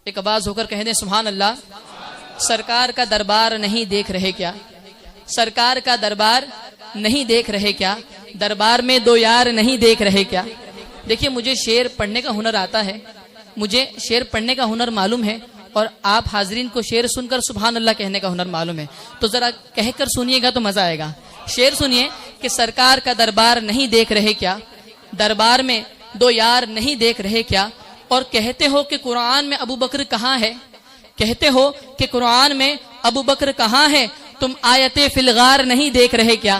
ایک آواز ہو کر کہہ دیں سبحان اللہ. سرکار کا دربار نہیں دیکھ رہے کیا؟ سرکار کا دربار نہیں دیکھ رہے کیا؟ دربار میں دو یار نہیں دیکھ رہے کیا؟ دیکھیے مجھے شعر پڑھنے کا ہنر آتا ہے, مجھے شعر پڑھنے کا ہنر معلوم ہے, اور آپ حاضرین کو شعر سن کر سبحان اللہ کہنے کا ہنر معلوم ہے. تو ذرا کہہ کر سنیے گا تو مزہ آئے گا. شعر سنیے کہ سرکار کا دربار نہیں دیکھ رہے کیا؟ دربار میں دو یار نہیں دیکھ رہے کیا؟ اور کہتے ہو کہ قرآن میں ابو بکر کہاں ہے؟ کہتے ہو کہ قرآن میں ابو بکر کہاں ہے؟ تم آیت فی الغار نہیں دیکھ رہے کیا؟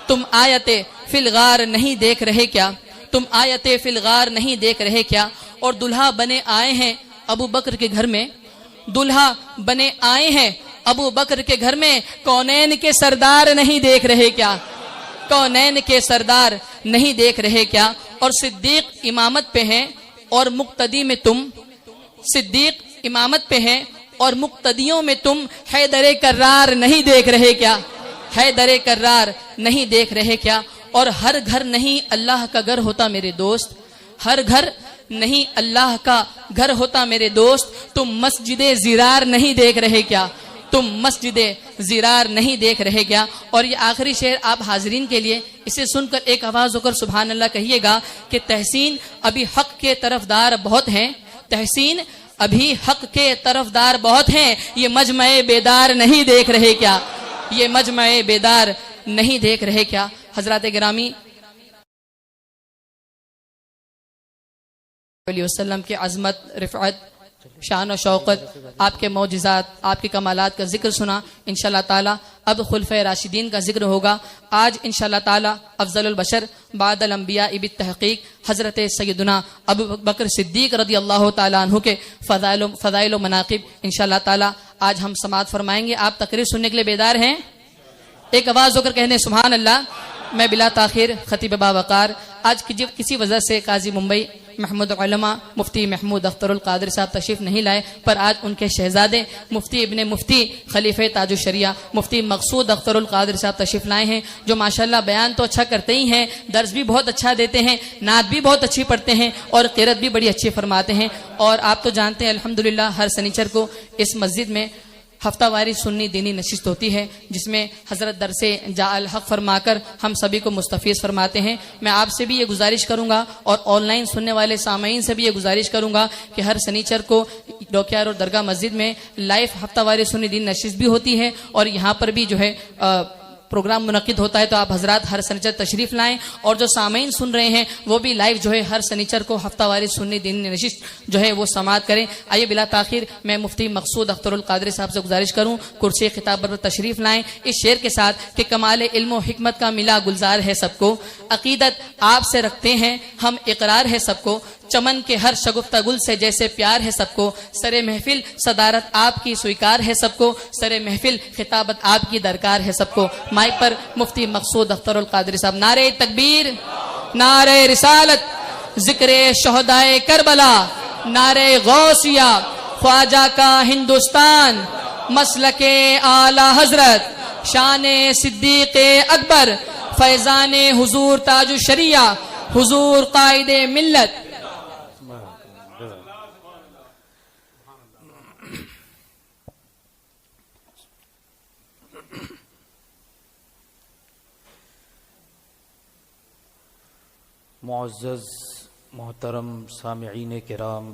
تم آیت فی الغار نہیں دیکھ رہے کیا؟ تم آیت فی الغار نہیں دیکھ رہے کیا؟ اور دلہا بنے آئے ہیں ابو بکر کے گھر میں, دلہا بنے آئے ہیں ابو بکر کے گھر میں, کونین کے سردار نہیں دیکھ رہے کیا؟ کونین کے سردار نہیں دیکھ رہے کیا؟ اور صدیق امامت پہ ہیں اور مقتدی میں تم, صدیق امامت پہ ہیں اور مقتدیوں میں تم حیدر کرار نہیں دیکھ رہے کیا؟ حیدر کرار نہیں دیکھ رہے کیا؟ اور ہر گھر نہیں اللہ کا گھر ہوتا میرے دوست, ہر گھر نہیں اللہ کا گھر ہوتا میرے دوست, تم مسجد زرار نہیں دیکھ رہے کیا؟ تم مسجد زرار نہیں دیکھ رہے کیا؟ اور یہ آخری شعر آپ حاضرین کے لیے, اسے سن کر ایک آواز ہو کر سبحان اللہ کہیے گا کہ تحسین ابھی حق کے طرفدار بہت ہیں, تحسین ابھی حق کے طرفدار بہت ہیں, یہ مجمع بیدار نہیں دیکھ رہے کیا؟ یہ مجمع بیدار نہیں دیکھ رہے کیا؟ حضرات گرامی علیہ وسلم کی عظمت, رفعت, شان و شوقت, آپ کے معجزات, آپ کے کمالات کا ذکر سنا. انشاءاللہ تعالی اب خلفۂ راشدین کا ذکر ہوگا. آج انشاءاللہ تعالی افضل البشر بعد الانبیاء بالتحقیق حضرت سیدنا ابو بکر صدیق رضی اللہ تعالی عنہ کے فضائل و مناقب انشاءاللہ تعالی آج ہم سماعت فرمائیں گے. آپ تقریر سننے کے لیے بیدار ہیں؟ ایک آواز ہو کر کہنے سبحان اللہ. میں بلا تاخیر خطیب باوقار آج کسی وجہ سے قاضی ممبئی محمود علماء مفتی محمود اختر القادر صاحب تشریف نہیں لائے, پر آج ان کے شہزادے مفتی ابن مفتی خلیفہ تاج الشریعہ مفتی مقصود اختر القادر صاحب تشریف لائے ہیں, جو ماشاءاللہ بیان تو اچھا کرتے ہی ہیں, درس بھی بہت اچھا دیتے ہیں, نعت بھی بہت اچھی پڑھتے ہیں اور قرات بھی بڑی اچھی فرماتے ہیں. اور آپ تو جانتے ہیں الحمدللہ ہر سنیچر کو اس مسجد میں ہفتہ واری سنی دینی نشست ہوتی ہے, جس میں حضرت درس جاء الحق فرما کر ہم سبھی کو مستفیض فرماتے ہیں. میں آپ سے بھی یہ گزارش کروں گا اور آن لائن سننے والے سامعین سے بھی یہ گزارش کروں گا کہ ہر سنیچر کو ڈوکیار اور درگاہ مسجد میں لائیو ہفتہ واری سنی دینی نشست بھی ہوتی ہے, اور یہاں پر بھی جو ہے پروگرام منعقد ہوتا ہے. تو آپ حضرات ہر سنیچر تشریف لائیں, اور جو سامعین سن رہے ہیں وہ بھی لائیو جو ہے ہر سنیچر کو ہفتہ واری سنی دینی نشست جو ہے وہ سماعت کریں. آئیے بلا تاخیر میں مفتی مقصود اختر القادری صاحب سے گزارش کروں کرسی خطاب پر تشریف لائیں اس شعر کے ساتھ کہ کمال علم و حکمت کا ملا گلزار ہے سب کو, عقیدت آپ سے رکھتے ہیں ہم, اقرار ہے سب کو, چمن کے ہر شگفتہ گل سے جیسے پیار ہے سب کو, سر محفل صدارت آپ کی سویکار ہے سب کو, سر محفل خطابت آپ کی درکار ہے سب کو. مائک پر مفتی مقصود اختر القادری صاحب. نعرہ تکبیر, نعرہ رسالت, ذکر شہدائے کربلا, نعرہ غوثیہ, خواجہ کا ہندوستان, مسلک اعلی حضرت, شان صدیق اکبر, فیضان حضور تاج الشریعہ, حضور قائد ملت. معزز محترم سامعین کرام,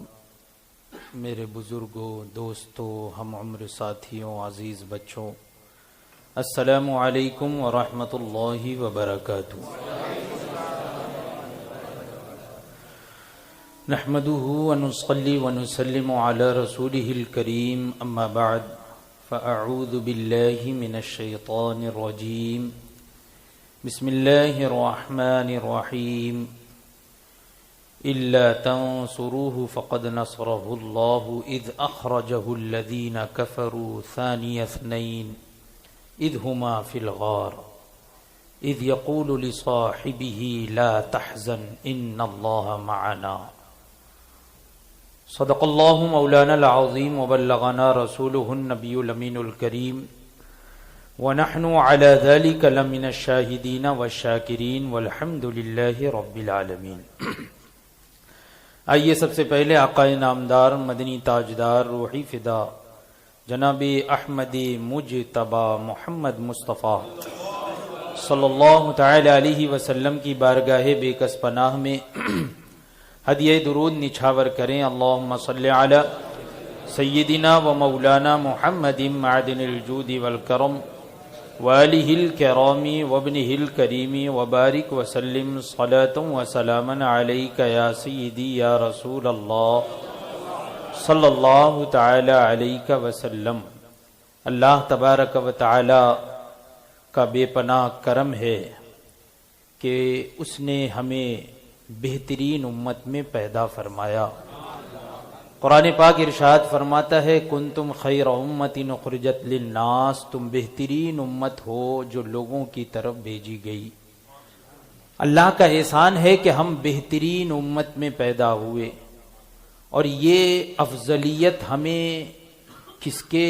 میرے بزرگوں, دوستوں, ہم عمر ساتھیوں, عزیز بچوں, السلام علیکم ورحمۃ اللہ وبرکاتہ. نحمده ونصلي ونسلم على رسوله الكريم, اما بعد فاعوذ بالله من الشيطان الرجيم, بسم الله الرحمن الرحيم. إلا تنصروه فقد نصره الله إذ أخرجه الذين كفروا ثاني اثنين إذ هما في الغار إذ يقول لصاحبه لا تحزن إن الله معنا. صدق الله مولانا العظيم وبلغنا رسوله النبي الأمين الكريم, ونحن على ذلك لمن الشاهدين والشاكرين والحمد لله رب العالمين. آئیے سب سے پہلے آقا نامدار مدنی تاجدار روحی فدا جناب احمد مجتبی محمد مصطفیٰ صلی اللہ تعالی علیہ وسلم کی بارگاہ بے کس پناہ میں ہدیہ درود نچھاور کریں۔ اللہم صلی علی سیدنا و مولانا محمد معدن الجود والکرم وآلہ الکرام وابنہ الکریم وبارک وسلم صلاۃ و سلاما علیک یا سیدی یا رسول اللہ صلی اللہ تعالی علیہ وسلم۔ اللہ تبارک و تعالی کا بے پناہ کرم ہے کہ اس نے ہمیں بہترین امت میں پیدا فرمایا۔ قرآن پاک ارشاد فرماتا ہے کنتم خیر امت اخرجت للناس، تم بہترین امت ہو جو لوگوں کی طرف بھیجی گئی۔ اللہ کا احسان ہے کہ ہم بہترین امت میں پیدا ہوئے، اور یہ افضلیت ہمیں کس کے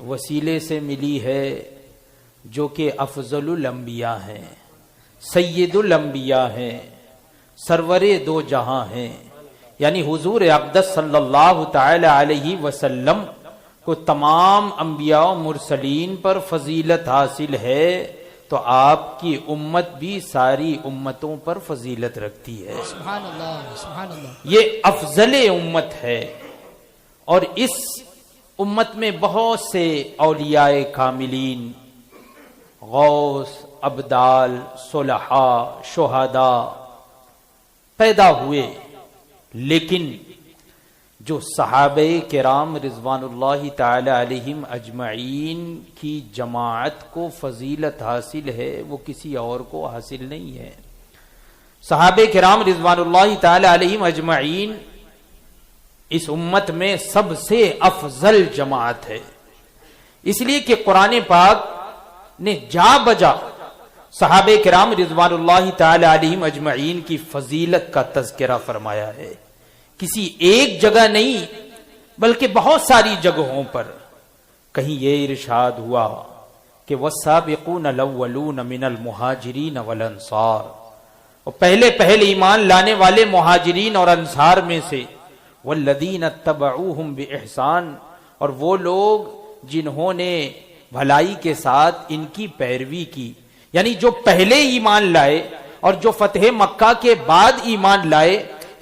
وسیلے سے ملی ہے؟ جو کہ افضل الانبیاء ہیں، سید الانبیاء ہیں، سرور دو جہاں ہیں، یعنی حضور اقدس صلی اللہ تعالی علیہ وسلم کو تمام انبیاء و مرسلین پر فضیلت حاصل ہے، تو آپ کی امت بھی ساری امتوں پر فضیلت رکھتی ہے۔ سبحان اللہ، سبحان اللہ۔ یہ افضل امت ہے، اور اس امت میں بہت سے اولیاء کاملین، غوث، ابدال، صلحاء، شہداء پیدا ہوئے، لیکن جو صحابہ کرام رضوان اللہ تعالی علیہم اجمعین کی جماعت کو فضیلت حاصل ہے وہ کسی اور کو حاصل نہیں ہے۔ صحابہ کرام رضوان اللہ تعالی علیہم اجمعین اس امت میں سب سے افضل جماعت ہے، اس لیے کہ قرآن پاک نے جا بجا صحابہ کرام رضوان اللہ تعالی علیہم اجمعین کی فضیلت کا تذکرہ فرمایا ہے، کسی ایک جگہ نہیں بلکہ بہت ساری جگہوں پر۔ کہیں یہ ارشاد ہوا کہ والسابقون الاولون من المہاجرین والانصار، اور پہلے ایمان لانے والے مہاجرین اور انصار میں سے، والذین اتبعوہم باحسان، اور وہ لوگ جنہوں نے بھلائی کے ساتھ ان کی پیروی کی، یعنی جو پہلے ایمان لائے اور جو فتح مکہ کے بعد ایمان لائے،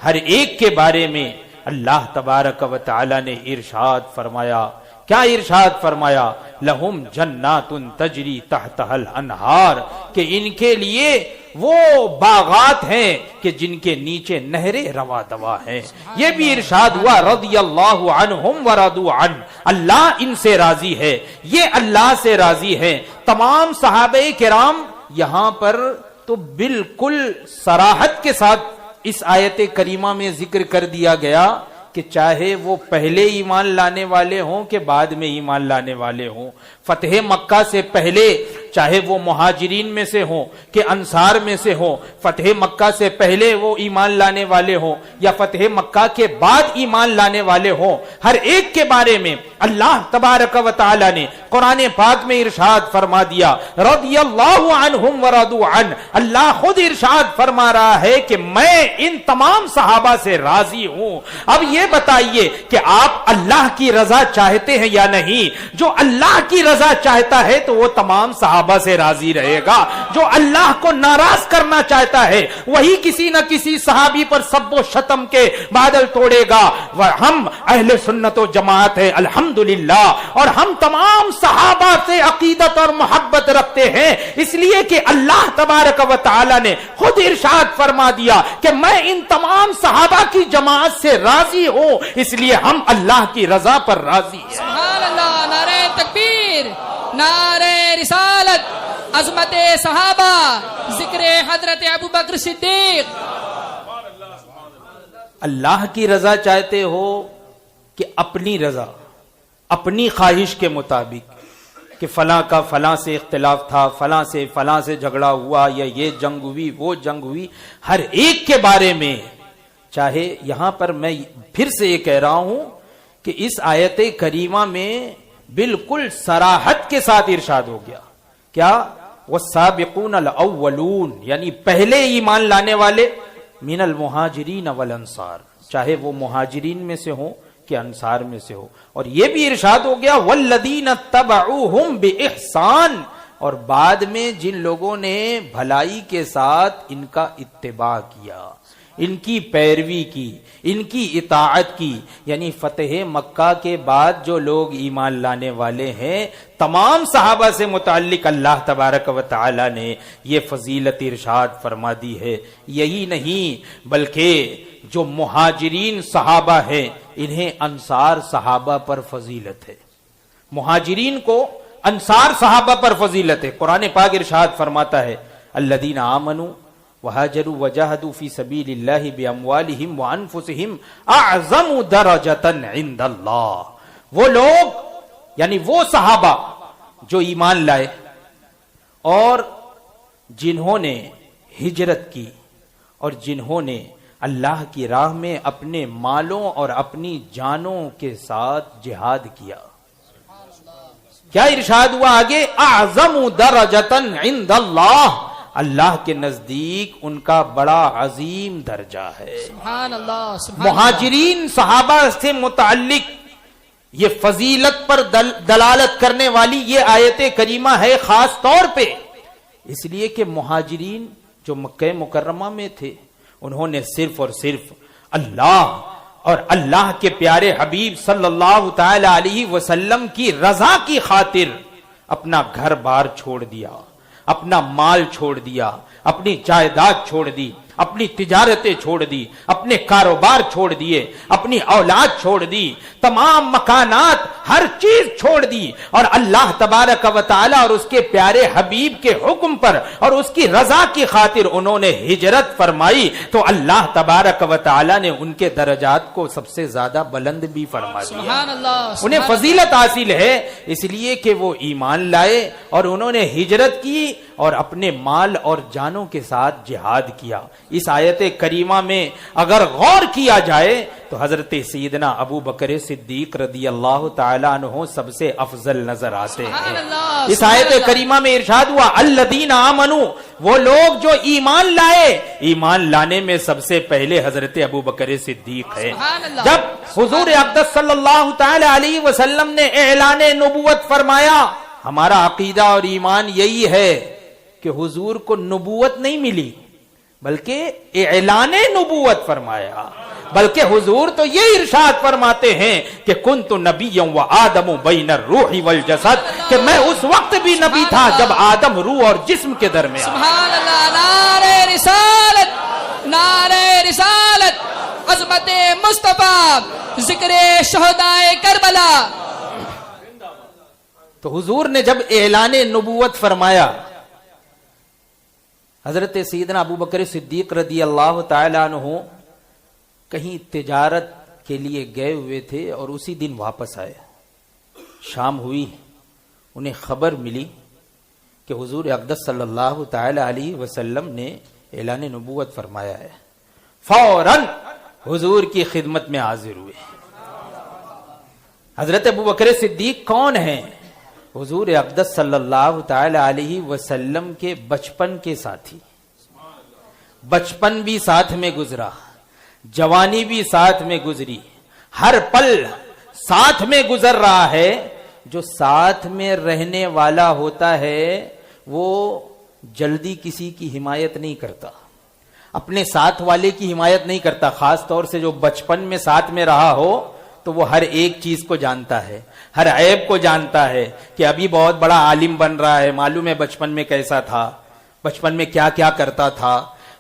ہر ایک کے بارے میں اللہ تبارک و تعالی نے ارشاد فرمایا۔ کیا ارشاد فرمایا؟ لہم جنات تجری تحتها الانہار، کہ ان کے لیے وہ باغات ہیں کہ جن کے نیچے نہریں روا دوا ہیں۔ یہ بھی ارشاد ہوا رضی اللہ عنہم ورضوا عنہ، اللہ ان سے راضی ہے، یہ اللہ سے راضی ہے۔ تمام صحابہ کرام یہاں پر تو بالکل صراحت کے ساتھ اس آیت کریمہ میں ذکر کر دیا گیا کہ چاہے وہ پہلے ایمان لانے والے ہوں کہ بعد میں ایمان لانے والے ہوں، فتح مکہ سے پہلے چاہے وہ مہاجرین میں سے ہوں کہ انصار میں سے ہوں، فتح مکہ سے پہلے وہ ایمان لانے والے ہوں یا فتح مکہ کے بعد ایمان لانے والے ہوں، ہر ایک کے بارے میں اللہ تبارک و تعالی نے قرآن پاک میں ارشاد فرما دیا رضی اللہ عنہم ورضوا عنہ۔ اللہ خود ارشاد فرما رہا ہے کہ میں ان تمام صحابہ سے راضی ہوں۔ اب یہ بتائیے کہ آپ اللہ کی رضا چاہتے ہیں یا نہیں؟ جو اللہ کی رضا چاہتا ہے تو وہ تمام صحابہ سے راضی رہے گا، جو اللہ کو ناراض کرنا چاہتا ہے وہی کسی نہ کسی صحابی پر سب و شتم کے بادل توڑے گا۔ ہم اہل سنت و جماعت ہے الحمدللہ، اور ہم تمام صحابہ سے عقیدت اور محبت رکھتے ہیں، اس لیے کہ اللہ تبارک و تعالی نے خود ارشاد فرما دیا کہ میں ان تمام صحابہ کی جماعت سے راضی ہوں، اس لیے ہم اللہ کی رضا پر راضی ہیں۔ سبحان اللہ، نعرہ تکبیر، نعرہ رسالت، عظمت صحابہ، ذکر حضرت ابوبکر صدیق۔ اللہ کی رضا چاہتے ہو کہ اپنی رضا، اپنی خواہش کے مطابق، کہ فلاں کا فلاں سے اختلاف تھا، فلاں سے جھگڑا ہوا، یا یہ جنگ ہوئی، وہ جنگ ہوئی، ہر ایک کے بارے میں، چاہے یہاں پر میں پھر سے یہ کہہ رہا ہوں کہ اس آیت کریمہ میں بالکل صراحت کے ساتھ ارشاد ہو گیا کیا؟ والسابقون الاولون، یعنی پہلے ایمان لانے والے، من المہاجرین والانصار، چاہے وہ مہاجرین میں سے ہوں کہ انصار میں سے ہو. اور یہ بھی ارشاد ہو گیا والذین اتبعوہم بإحسان، اور بعد میں جن لوگوں نے بھلائی کے ساتھ ان کا اتباع کیا، ان کی پیروی کی، ان کی اطاعت کی. یعنی فتح مکہ کے بعد جو لوگ ایمان لانے والے ہیں تمام صحابہ سے متعلق اللہ تبارک و تعالی نے یہ فضیلت ارشاد فرما دی ہے. یہی نہیں بلکہ جو مہاجرین صحابہ ہیں انہیں انصار صحابہ پر فضیلت ہے. مہاجرین کو انصار صحابہ پر فضیلت ہے. قرآن پاک ارشاد فرماتا ہے الذین آمنوا وہاجروا وجاہدوا فی سبیل اللہ باموالہم وانفسہم اعظم درجۃ عند اللہ. وہ لوگ یعنی وہ صحابہ جو ایمان لائے اور جنہوں نے ہجرت کی اور جنہوں نے اللہ کی راہ میں اپنے مالوں اور اپنی جانوں کے ساتھ جہاد کیا. کیا ارشاد ہوا آگے؟ اعظم درجۃ عند اللہ، اللہ کے نزدیک ان کا بڑا عظیم درجہ ہے. سبحان اللہ. سبحان مہاجرین صحابہ سے متعلق یہ فضیلت پر دلالت کرنے والی یہ آیت کریمہ ہے خاص طور پہ، اس لیے کہ مہاجرین جو مکہ مکرمہ میں تھے انہوں نے صرف اور صرف اللہ اور اللہ کے پیارے حبیب صلی اللہ تعالی علیہ وسلم کی رضا کی خاطر اپنا گھر بار چھوڑ دیا، اپنا مال چھوڑ دیا، اپنی جائیداد چھوڑ دی، اپنی تجارتیں چھوڑ دی، اپنے کاروبار چھوڑ دیے، اپنی اولاد چھوڑ دی، تمام مکانات ہر چیز چھوڑ دی، اور اللہ تبارک و تعالی اور اس کے پیارے حبیب کے حکم پر اور اس کی رضا کی خاطر انہوں نے ہجرت فرمائی. تو اللہ تبارک و تعالی نے ان کے درجات کو سب سے زیادہ بلند بھی فرما دیا. سبحان اللہ. انہیں فضیلت حاصل ہے اس لیے کہ وہ ایمان لائے اور انہوں نے ہجرت کی اور اپنے مال اور جانوں کے ساتھ جہاد کیا. اس آیت کریمہ میں اگر غور کیا جائے تو حضرت سیدنا ابو بکر صدیق رضی اللہ تعالیٰ عنہ سب سے افضل نظر آتے ہیں. اس آیت کریمہ میں ارشاد ہوا الذین آمنوا، وہ لوگ جو ایمان لائے، ایمان لانے میں سب سے پہلے حضرت ابو بکر صدیق ہے. جب حضور اقدس صلی اللہ تعالی علیہ وسلم نے اعلان نبوت فرمایا، ہمارا عقیدہ اور ایمان یہی ہے کہ حضور کو نبوت نہیں ملی بلکہ اعلان نبوت فرمایا. بلکہ حضور تو یہ ارشاد فرماتے ہیں کہ کنت نبیا وآدم بین الروح والجسد، کہ میں اس وقت بھی نبی تھا جب آدم روح اور جسم کے درمیان. سبحان اللہ. نعرہ رسالت، نعرہ رسالت، عظمت مصطفیٰ، ذکر شہدائے کربلا. تو حضور نے جب اعلان نبوت فرمایا، حضرت سیدنا ابو بکر صدیق رضی اللہ تعالی عنہ کہیں تجارت کے لیے گئے ہوئے تھے اور اسی دن واپس آئے. شام ہوئی، انہیں خبر ملی کہ حضور اقدس صلی اللہ تعالی علیہ وسلم نے اعلان نبوت فرمایا ہے. فوراً حضور کی خدمت میں حاضر ہوئے. حضرت ابو بکر صدیق کون ہیں؟ حضور اقدس صلی اللہ تعالی علیہ وسلم کے بچپن کے ساتھی. بچپن بھی ساتھ میں گزرا، جوانی بھی ساتھ میں گزری، ہر پل ساتھ میں گزر رہا ہے. جو ساتھ میں رہنے والا ہوتا ہے وہ جلدی کسی کی حمایت نہیں کرتا، اپنے ساتھ والے کی حمایت نہیں کرتا. خاص طور سے جو بچپن میں ساتھ میں رہا ہو تو وہ ہر ایک چیز کو جانتا ہے، ہر عیب کو جانتا ہے کہ ابھی بہت بڑا عالم بن رہا ہے، معلوم ہے بچپن میں کیسا تھا، بچپن میں کیا کیا کرتا تھا.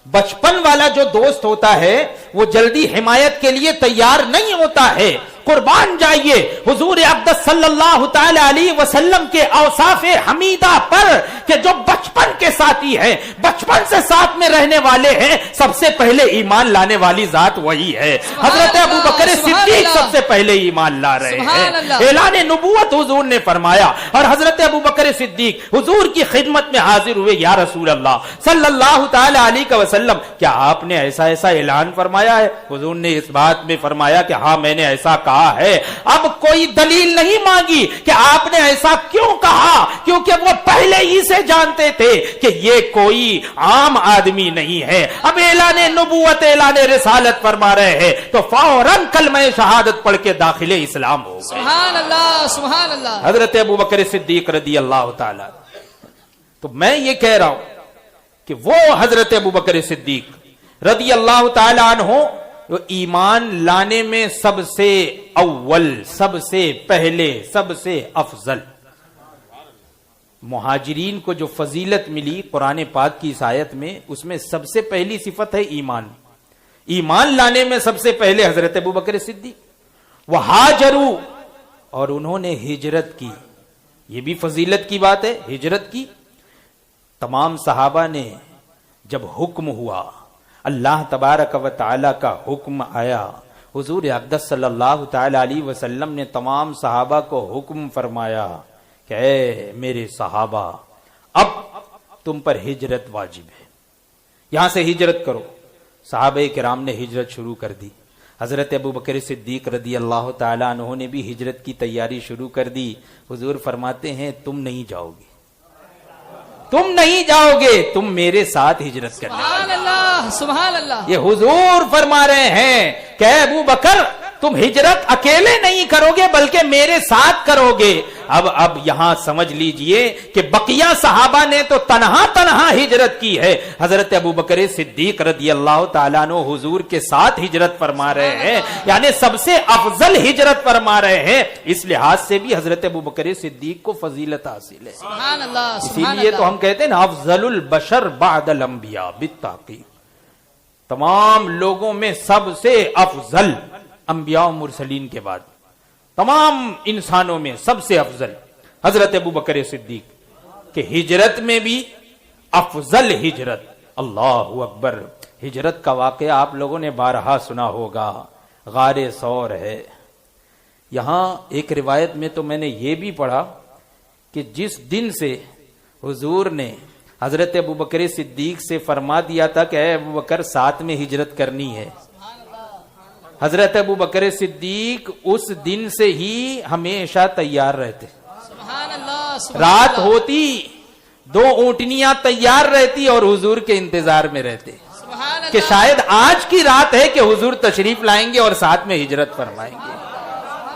بچپن والا جو دوست ہوتا ہے وہ جلدی حمایت کے لیے تیار نہیں ہوتا ہے. قربان جائیے حضور اقدس صلی اللہ تعالی علیہ وسلم کے اوصاف حمیدہ پر کہ جو بچپن کے ساتھی ہیں، بچپن سے ساتھ میں رہنے والے ہیں، سب سے پہلے ایمان لانے والی ذات وہی ہے. حضرت ابو بکر صدیق سب سے پہلے ایمان لا رہے ہیں. اعلان نبوت حضور نے فرمایا اور حضرت ابو بکر صدیق حضور کی خدمت میں حاضر ہوئے. یا رسول اللہ صلی اللہ تعالی علیہ وسلم، کیا آپ نے ایسا ایسا اعلان فرمایا ہے؟ حضور نے اس بات میں فرمایا کہ ہاں میں نے ایسا کہا کہا ہے. اب کوئی دلیل نہیں مانگی کہ آپ نے ایسا کیوں کہا, کیونکہ وہ پہلے ہی سے جانتے تھے کہ یہ کوئی عام آدمی نہیں ہے. اب اعلان نبوت, اعلان رسالت فرما رہے ہیں تو فوراً کلمہ شہادت پڑھ کے داخل اسلام ہو گئے. سبحان اللہ, سبحان اللہ. حضرت ابوبکر صدیق رضی اللہ تعالی. تو میں یہ کہہ رہا ہوں کہ وہ حضرت ابوبکر صدیق رضی اللہ تعالی عنہ جو ایمان لانے میں سب سے اول, سب سے پہلے, سب سے افضل, مہاجرین کو جو فضیلت ملی قرآن پاک کی اس آیت میں, اس میں سب سے پہلی صفت ہے ایمان. ایمان لانے میں سب سے پہلے حضرت ابوبکر صدیق. وہاجروا, اور انہوں نے ہجرت کی. یہ بھی فضیلت کی بات ہے, ہجرت کی. تمام صحابہ نے جب حکم ہوا, اللہ تبارک و تعالی کا حکم آیا, حضور اقدس صلی اللہ تعالی علیہ وسلم نے تمام صحابہ کو حکم فرمایا کہ اے میرے صحابہ, اب تم پر ہجرت واجب ہے, یہاں سے ہجرت کرو. صحابہ کرام نے ہجرت شروع کر دی. حضرت ابوبکر صدیق رضی اللہ تعالیٰ عنہ نے بھی ہجرت کی تیاری شروع کر دی. حضور فرماتے ہیں تم نہیں جاؤ گے, تم نہیں جاؤ گے, تم میرے ساتھ ہجرت کرنے والے. سبحان اللہ, سبحان اللہ. یہ حضور فرما رہے ہیں کہ ابو بکر تم ہجرت اکیلے نہیں کرو گے بلکہ میرے ساتھ کرو گے. اب یہاں سمجھ لیجئے کہ بقیہ صحابہ نے تو تنہا ہجرت کی ہے. حضرت ابوبکر صدیق رضی اللہ تعالیٰ عنہ حضور کے ساتھ ہجرت فرما رہے ہیں, یعنی سب سے افضل ہجرت فرما رہے ہیں. اس لحاظ سے بھی حضرت ابوبکر صدیق کو فضیلت حاصل ہے. سبحان اللہ, اسی لیے تو ہم کہتے ہیں نا افضل البشر بعد الانبیاء بالتحقیق, تمام لوگوں میں سب سے افضل انبیاء و مرسلین کے بعد تمام انسانوں میں سب سے افضل حضرت ابوبکر صدیق. کہ ہجرت میں بھی افضل ہجرت. اللہ اکبر. ہجرت کا واقعہ آپ لوگوں نے بارہا سنا ہوگا, غار ثور ہے. یہاں ایک روایت میں تو میں نے یہ بھی پڑھا کہ جس دن سے حضور نے حضرت ابوبکر صدیق سے فرما دیا تھا کہ اے ابوبکر ساتھ میں ہجرت کرنی ہے, حضرت ابوبکر صدیق اس دن سے ہی ہمیشہ تیار رہتے. سبحان اللہ. رات ہوتی, 2 اونٹنیاں تیار رہتی اور حضور کے انتظار میں رہتے کہ شاید آج کی رات ہے کہ حضور تشریف لائیں گے اور ساتھ میں ہجرت فرمائیں گے.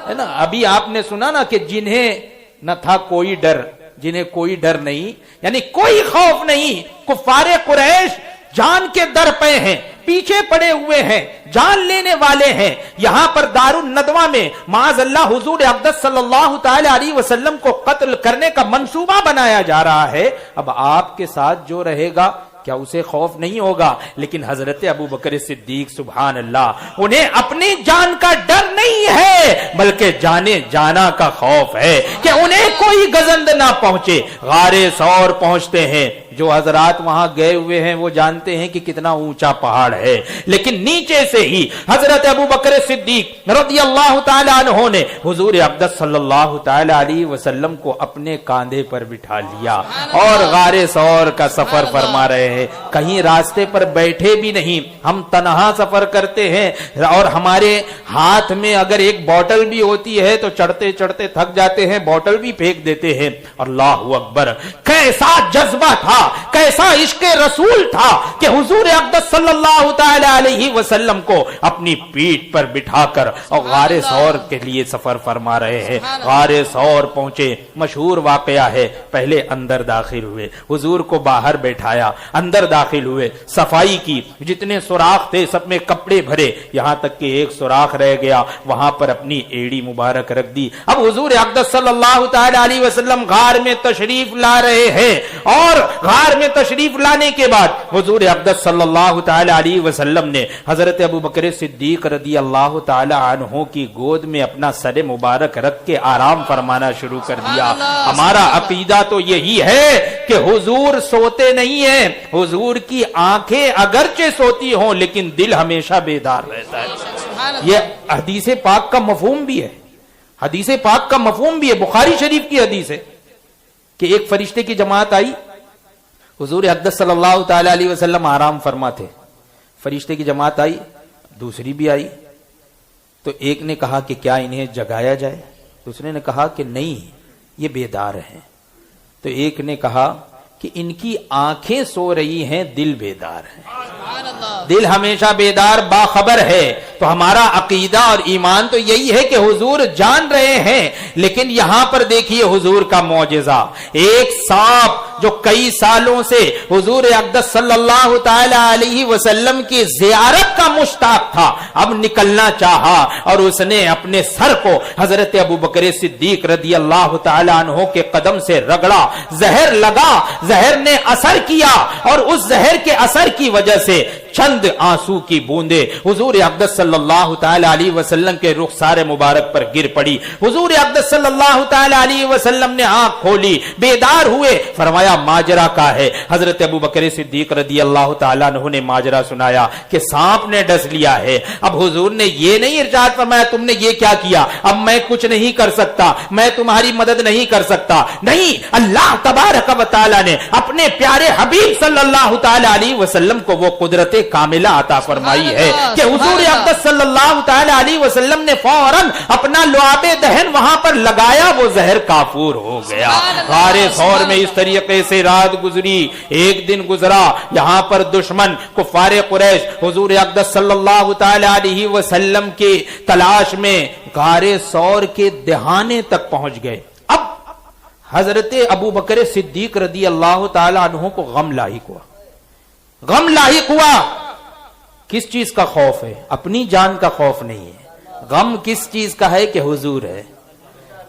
ہے نا, ابھی آپ نے سنا نا کہ جنہیں نہ تھا کوئی ڈر, جنہیں کوئی ڈر نہیں, یعنی کوئی خوف نہیں. کفار قریش جان کے در پہ ہیں, پیچھے پڑے ہوئے ہیں, جان لینے والے ہیں. یہاں پر دار الندوہ میں معاذ اللہ حضور اقدس صلی اللہ تعالی علیہ وسلم کو قتل کرنے کا منصوبہ بنایا جا رہا ہے. اب آپ کے ساتھ جو رہے گا کیا اسے خوف نہیں ہوگا؟ لیکن حضرت ابوبکر صدیق سبحان اللہ, انہیں اپنی جان کا ڈر نہیں ہے بلکہ جانے جانا کا خوف ہے کہ انہیں کوئی گزند نہ پہنچے. غار ثور پہنچتے ہیں. جو حضرات وہاں گئے ہوئے ہیں وہ جانتے ہیں کہ کتنا اونچا پہاڑ ہے, لیکن نیچے سے ہی حضرت ابوبکر صدیق رضی اللہ تعالی عنہ نے حضور اقدس صلی اللہ تعالی علیہ وسلم کو اپنے کاندھے پر بٹھا لیا اور غار ثور کا سفر فرما رہے ہیں. کہیں راستے پر بیٹھے بھی نہیں, ہم تنہا سفر کرتے ہیں اور ہمارے ہاتھ میں اگر ایک بوٹل بھی ہوتی ہے تو چڑھتے چڑھتے تھک جاتے ہیں, بوٹل بھی پھینک دیتے ہیں. اللہ اکبر, کیسا جذبہ تھا, کیسا عشق رسول تھا کہ حضور اقدس صلی اللہ تعالی علیہ وسلم کو اپنی پیٹھ پر بٹھا کر اور غار ثور کے لیے سفر فرما رہے ہیں. غار ثور پہنچے, مشہور واقعہ ہے. پہلے اندر داخل ہوئے, حضور کو باہر بیٹھایا, اندر داخل ہوئے, صفائی کی, جتنے سوراخ تھے سب میں کپڑے بھرے, یہاں تک کہ ایک سوراخ رہ گیا, وہاں پر اپنی ایڑی مبارک رکھ دی. اب حضور اقدس صلی اللہ تعالی علیہ وسلم غار میں تشریف لا رہے ہیں اور غار میں تشریف لانے کے بعد حضور اقدس صلی اللہ تعالی علیہ وسلم نے حضرت ابوبکر صدیق رضی اللہ تعالی عنہ کی گود میں اپنا سر مبارک رکھ کے آرام فرمانا شروع کر دیا. ہمارا عقیدہ تو یہی ہے کہ حضور سوتے نہیں ہیں, حضور کی آنکھیں اگرچہ سوتی ہوں لیکن دل ہمیشہ بیدار رہتا ہے. یہ حدیث پاک کا مفہوم بھی ہے, حدیث پاک کا مفہوم بھی ہے. بخاری شریف کی حدیث ہے کہ ایک فرشتے کی جماعت آئی, حضور اقدس صلی اللہ تعالی علیہ وسلم آرام فرما تھے. فرشتے کی جماعت آئی, دوسری بھی آئی, تو ایک نے کہا کہ کیا انہیں جگایا جائے؟ دوسرے نے کہا کہ نہیں، یہ بیدار ہیں۔ تو ایک نے کہا کہ ان کی آنکھیں سو رہی ہیں، دل بیدار ہے، دل ہمیشہ بیدار باخبر ہے۔ تو ہمارا عقیدہ اور ایمان تو یہی ہے کہ حضور جان رہے ہیں، لیکن یہاں پر دیکھیے حضور کا معجزہ، ایک سانپ جو کئی سالوں سے حضور اقدس صلی اللہ تعالی علیہ وسلم کی زیارت کا مشتاق تھا، اب نکلنا چاہا اور اس نے اپنے سر کو حضرت ابوبکر صدیق رضی اللہ تعالی عنہ کے قدم سے رگڑا، زہر لگا، زہر نے اثر کیا اور اس زہر کے اثر کی وجہ سے چند آنسو کی بوندیں حضور اقدس صلی اللہ تعالی علیہ وسلم کے رخسار مبارک پر گر پڑی۔ حضور اقدس صلی اللہ تعالی علیہ وسلم نے آنکھ کھولی، بیدار ہوئے، فرمایا ماجرا کا ہے؟ حضرت ابوبکر صدیق رضی اللہ تعالیٰ عنہ نے ماجرا سنایا کہ سانپ نے ڈس لیا ہے۔ اب حضور نے یہ نہیں ارشاد فرمایا تم نے یہ کیا کیا، اب میں کچھ نہیں کر سکتا، میں تمہاری مدد نہیں کر سکتا، نہیں، اللہ تبارک و تعالیٰ نے اپنے پیارے حبیب صلی اللہ تعالی علیہ وسلم کو وہ قدرت کاملہ عطا فرمائی ہے کہ حضور اقدس صلی اللہ تعالی علیہ وسلم نے فوراً اپنا لعاب دہن وہاں پر لگایا، وہ زہر کافور ہو گیا۔ غار ثور میں اس طریقے سے رات گزری، ایک دن گزرا، یہاں پر دشمن کفار قریش حضور اقدس صلی اللہ تعالی علیہ وسلم کی تلاش میں غار ثور کے دہانے تک پہنچ گئے۔ اب حضرت ابوبکر صدیق رضی اللہ تعالی عنہ کو غم لاحق ہوا، غم لاحق ہوا۔ کس چیز کا خوف ہے؟ اپنی جان کا خوف نہیں ہے، غم کس چیز کا ہے کہ حضور ہے،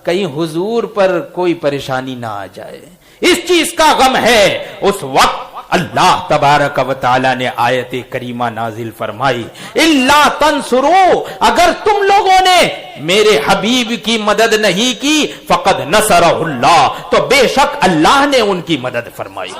کہیں حضور پر کوئی پریشانی نہ آ جائے، اس چیز کا غم ہے۔ اس وقت اللہ تبارک و تعالی نے آیت کریمہ نازل فرمائی، الا تنصروا، اگر تم لوگوں نے میرے حبیب کی مدد نہیں کی، فقد نصرہ اللہ، تو بے شک اللہ نے ان کی مدد فرمائی۔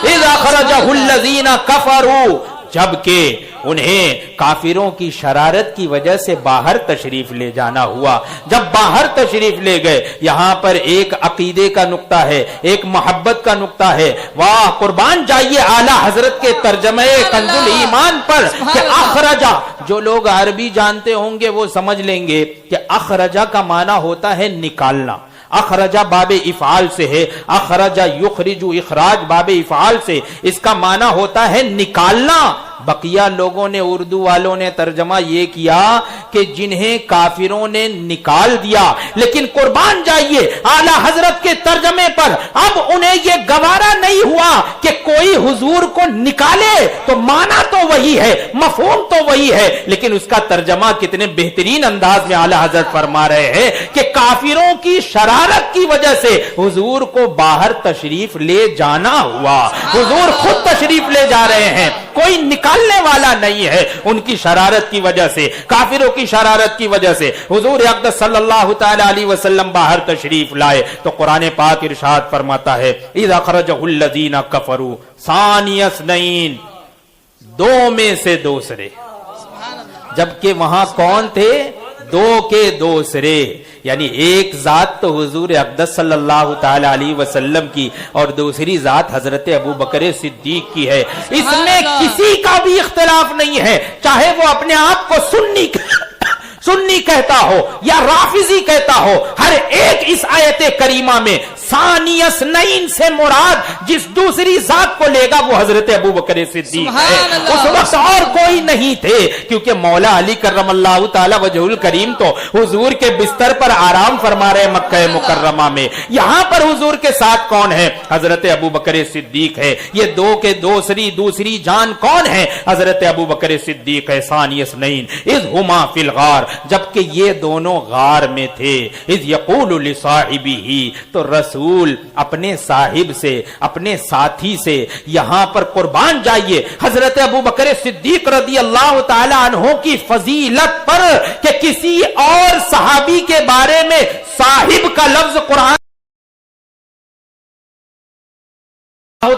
اذا خرجہ الذین کفروا، جبکہ انہیں کافروں کی شرارت کی وجہ سے باہر تشریف لے جانا ہوا، جب باہر تشریف لے گئے، یہاں پر ایک عقیدے کا نقطہ ہے، ایک محبت کا نقطہ ہے۔ واہ، قربان جائیے اعلیٰ حضرت کے ترجمہ کنز الایمان پر کہ اخرجہ، جو لوگ عربی جانتے ہوں گے وہ سمجھ لیں گے کہ اخرجہ کا معنی ہوتا ہے نکالنا، اخرجہ باب افعال سے ہے، اخرجہ یخرج اخراج باب افعال سے، اس کا معنی ہوتا ہے نکالنا۔ بقیہ لوگوں نے، اردو والوں نے ترجمہ یہ کیا کہ جنہیں کافروں نے نکال دیا، لیکن قربان جائیے اعلیٰ حضرت کے ترجمے پر اب انہیں یہ گوارا نہیں ہوا کہ کوئی حضور کو نکالے، تو معنی تو وہی ہے، مفہوم تو وہی ہے، لیکن اس کا ترجمہ کتنے بہترین انداز میں اعلیٰ حضرت فرما رہے ہیں کہ کافروں کی شرارت کی وجہ سے حضور کو باہر تشریف لے جانا ہوا، حضور خود تشریف لے جا رہے ہیں، کوئی نکالنے والا نہیں ہے۔ ان کی شرارت کی وجہ سے، کافروں کی شرارت کی وجہ سے حضور اقدس صلی اللہ تعالی علیہ وسلم باہر تشریف لائے، تو قرآن پاک ارشاد فرماتا ہے اذا خرجہ الذین کفروا ثانی اثنین، دو میں سے دوسرے، جبکہ وہاں کون تھے؟ دو کے دوسرے، یعنی ایک ذات تو حضور اقدس صلی اللہ تعالی علیہ وسلم کی اور دوسری ذات حضرت ابوبکر صدیق کی ہے، اس میں کسی کا بھی اختلاف نہیں ہے، چاہے وہ اپنے آپ کو سنی کہتا ہو یا رافضی کہتا ہو، ہر ایک اس آیت کریمہ میں ثانی اثنین سے مراد جس دوسری ذات کو لے گا وہ حضرت ابوبکر صدیق ہے۔ اس وقت اور کوئی نہیں تھے، کیونکہ مولا علی کرم اللہ تعالی وجہ الکریم تو حضور کے بستر پر آرام فرما رہے مکہ مکرمہ میں، یہاں پر حضور کے ساتھ کون ہے؟ حضرت ابوبکر صدیق ہے۔ یہ دو کے دوسری جان کون ہے؟ حضرت ابوبکر صدیق ہے۔ ثانی اثنین اذ ہما فی الغار، جبکہ یہ دونوں غار میں تھے، اذ یقول لصاحبہ، تو رسول اپنے صاحب سے، اپنے ساتھی سے، یہاں پر قربان جائیے حضرت ابوبکر صدیق رضی اللہ تعالی عنہ کی فضیلت پر کہ کسی اور صحابی کے بارے میں صاحب کا لفظ قرآن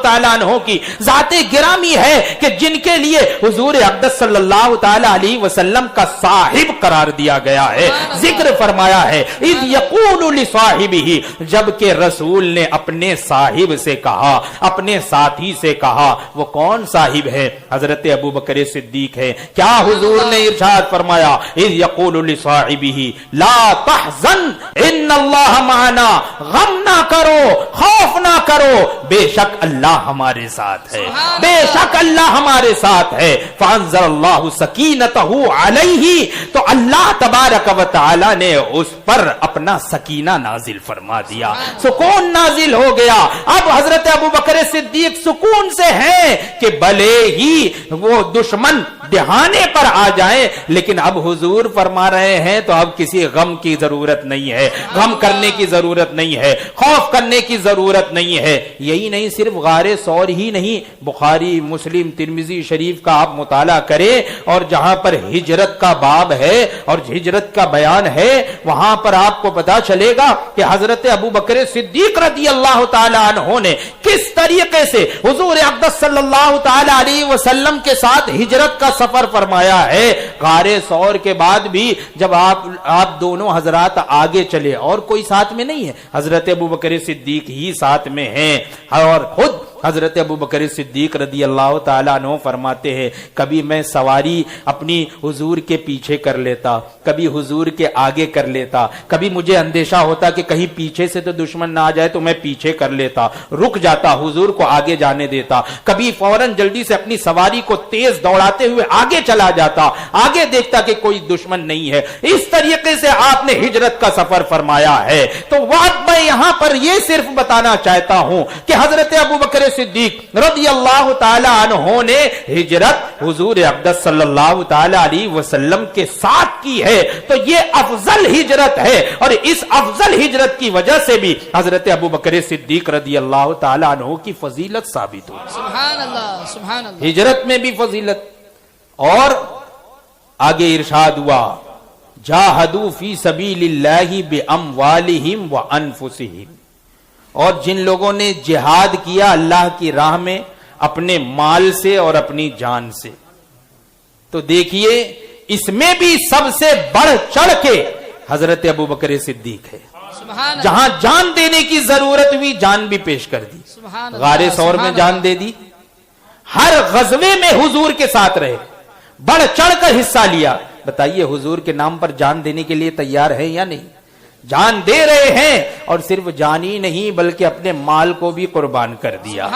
تعالیٰ عنہ کی ذات گرامی ہے کہ جن کے لیے حضور اقدس صلی اللہ تعالیٰ علیہ وسلم کا صاحب قرار دیا گیا ہے، ذکر ذکر فرمایا ہے اذ یقول لصاحبہ، جبکہ رسول نے اپنے صاحب سے کہا، اپنے ساتھی سے کہا. وہ کون صاحب ہے؟ حضرت ابو بکر صدیق ہے. کیا حضور نے ارشاد فرمایا اذ یقول لصاحبہ لا تحزن ان اللہ معنا، غم نہ کرو، خوف نہ کرو، بے شک اللہ ہمارے ساتھ ہے، بے شک اللہ ہمارے ساتھ ہے. فانزل اللہ سکینتہ علیہ، تو اللہ تبارک و تعالی نے اس پر اپنا سکینہ نازل فرما دیا، سکون نازل ہو گیا. اب حضرت ابو بکر صدیق سکون سے ہیں کہ بھلے ہی وہ دشمن دہانے پر آ جائیں، لیکن اب حضور فرما رہے ہیں تو اب کسی غم کی ضرورت نہیں ہے، غم کرنے کی ضرورت نہیں ہے، خوف کرنے کی ضرورت نہیں ہے. یہی نہیں، صرف غار ثور ہی نہیں، بخاری، مسلم، ترمذی شریف کا آپ مطالعہ کریں اور جہاں پر ہجرت کا باب ہے اور ہجرت کا بیان ہے، وہاں پر آپ کو پتا چلے گا کہ حضرت ابو بکر صدیق رضی اللہ تعالی عنہ نے کس طریقے سے حضور اقدس صلی اللہ تعالی علیہ وسلم کے ساتھ ہجرت کا سفر فرمایا ہے. غار ثور کے بعد بھی جب آپ دونوں حضرات آگے چلے اور کوئی ساتھ میں نہیں ہے، حضرت ابو بکر صدیق ہی ساتھ میں ہیں. اور خود حضرت ابو بکر صدیق رضی اللہ تعالیٰ عنہ فرماتے ہیں کبھی میں سواری اپنی حضور کے پیچھے کر لیتا، کبھی حضور کے آگے کر لیتا، کبھی مجھے اندیشہ ہوتا کہ کہیں پیچھے سے تو دشمن نہ آ جائے تو میں پیچھے کر لیتا، رک جاتا، حضور کو آگے جانے دیتا، کبھی فوراً جلدی سے اپنی سواری کو تیز دوڑاتے ہوئے آگے چلا جاتا، آگے دیکھتا کہ کوئی دشمن نہیں ہے. اس طریقے سے آپ نے ہجرت کا سفر فرمایا ہے. تو میں یہاں پر یہ صرف بتانا چاہتا ہوں کہ حضرت ابو بکر صدیق رضی اللہ تعالی عنہ نے ہجرت حضور اقدس صلی اللہ تعالی علیہ وسلم کے ساتھ کی ہے، تو یہ افضل ہجرت ہے. اور اس افضل ہجرت کی وجہ سے بھی حضرت ابو بکر صدیق رضی اللہ تعالی عنہ کی فضیلت ثابت ہوئی. سبحان اللہ، سبحان اللہ. ہجرت میں بھی فضیلت. اور آگے ارشاد ہوا جاہدوا فی سبیل اللہ باموالہم وانفسہم، اور جن لوگوں نے جہاد کیا اللہ کی راہ میں اپنے مال سے اور اپنی جان سے. تو دیکھیے اس میں بھی سب سے بڑھ چڑھ کے حضرت ابو بکر صدیق ہے. جہاں جان دینے کی ضرورت ہوئی جان بھی پیش کر دی. غار ثور میں جان دے دی، ہر غزوے میں حضور کے ساتھ رہے، بڑھ چڑھ کر حصہ لیا. بتائیے حضور کے نام پر جان دینے کے لیے تیار ہے یا نہیں؟ جان دے رہے ہیں، اور صرف جان ہی نہیں بلکہ اپنے مال کو بھی قربان کر دیا،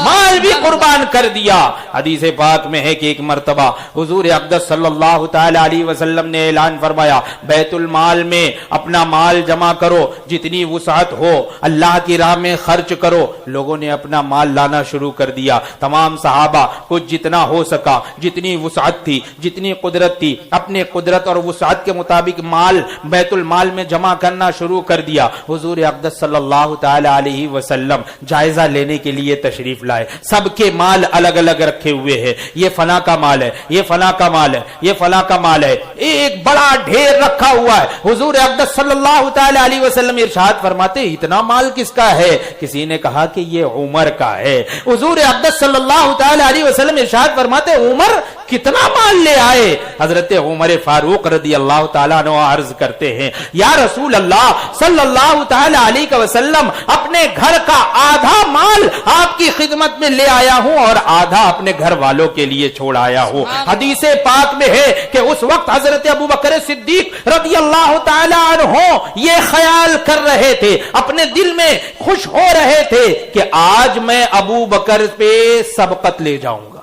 مال بھی قربان کر دیا. حدیث پاک میں ہے کہ ایک مرتبہ حضور اقدس صلی اللہ تعالی علیہ وسلم نے اعلان فرمایا بیت المال میں اپنا مال جمع کرو، جتنی وسعت ہو اللہ کی راہ میں خرچ کرو. لوگوں نے اپنا مال لانا شروع کر دیا. تمام صحابہ کچھ جتنا ہو سکا، جتنی وسعت تھی، جتنی قدرت تھی، اپنے قدرت اور وسعت کے مطابق مال بیت المال میں جمع کرنا شروع کر دیا. حضور اقدس صلی اللہ تعالی علیہ وسلم جائزہ لینے کے لیے تشریف لائے. سب کے مال الگ الگ رکھے ہوئے ہیں، یہ فلاں کا مال ہے، یہ فلاں کا مال ہے، یہ فلاں کا مال ہے، ایک بڑا ڈھیر رکھا ہوا ہے. حضور اقدس صلی اللہ تعالی علیہ وسلم ارشاد فرماتے اتنا مال کس کا ہے؟ کسی نے کہا کہ یہ عمر کا ہے. حضور اقدس صلی اللہ تعالی علیہ وسلم ارشاد فرماتے عمر کتنا مال لے آئے؟ حضرت عمر فاروق رضی اللہ تعالیٰ عنہ عرض کرتے ہیں یا رسول اللہ صلی اللہ تعالی علیہ وسلم اپنے گھر کا آدھا مال آپ کی خدمت میں لے آیا ہوں اور آدھا اپنے گھر والوں کے لیے چھوڑ آیا ہوں. حدیث پاک میں ہے کہ اس وقت حضرت ابو بکر صدیق رضی اللہ تعالی عنہ یہ خیال کر رہے تھے، اپنے دل میں خوش ہو رہے تھے کہ آج میں ابو بکر پہ سبقت لے جاؤں گا،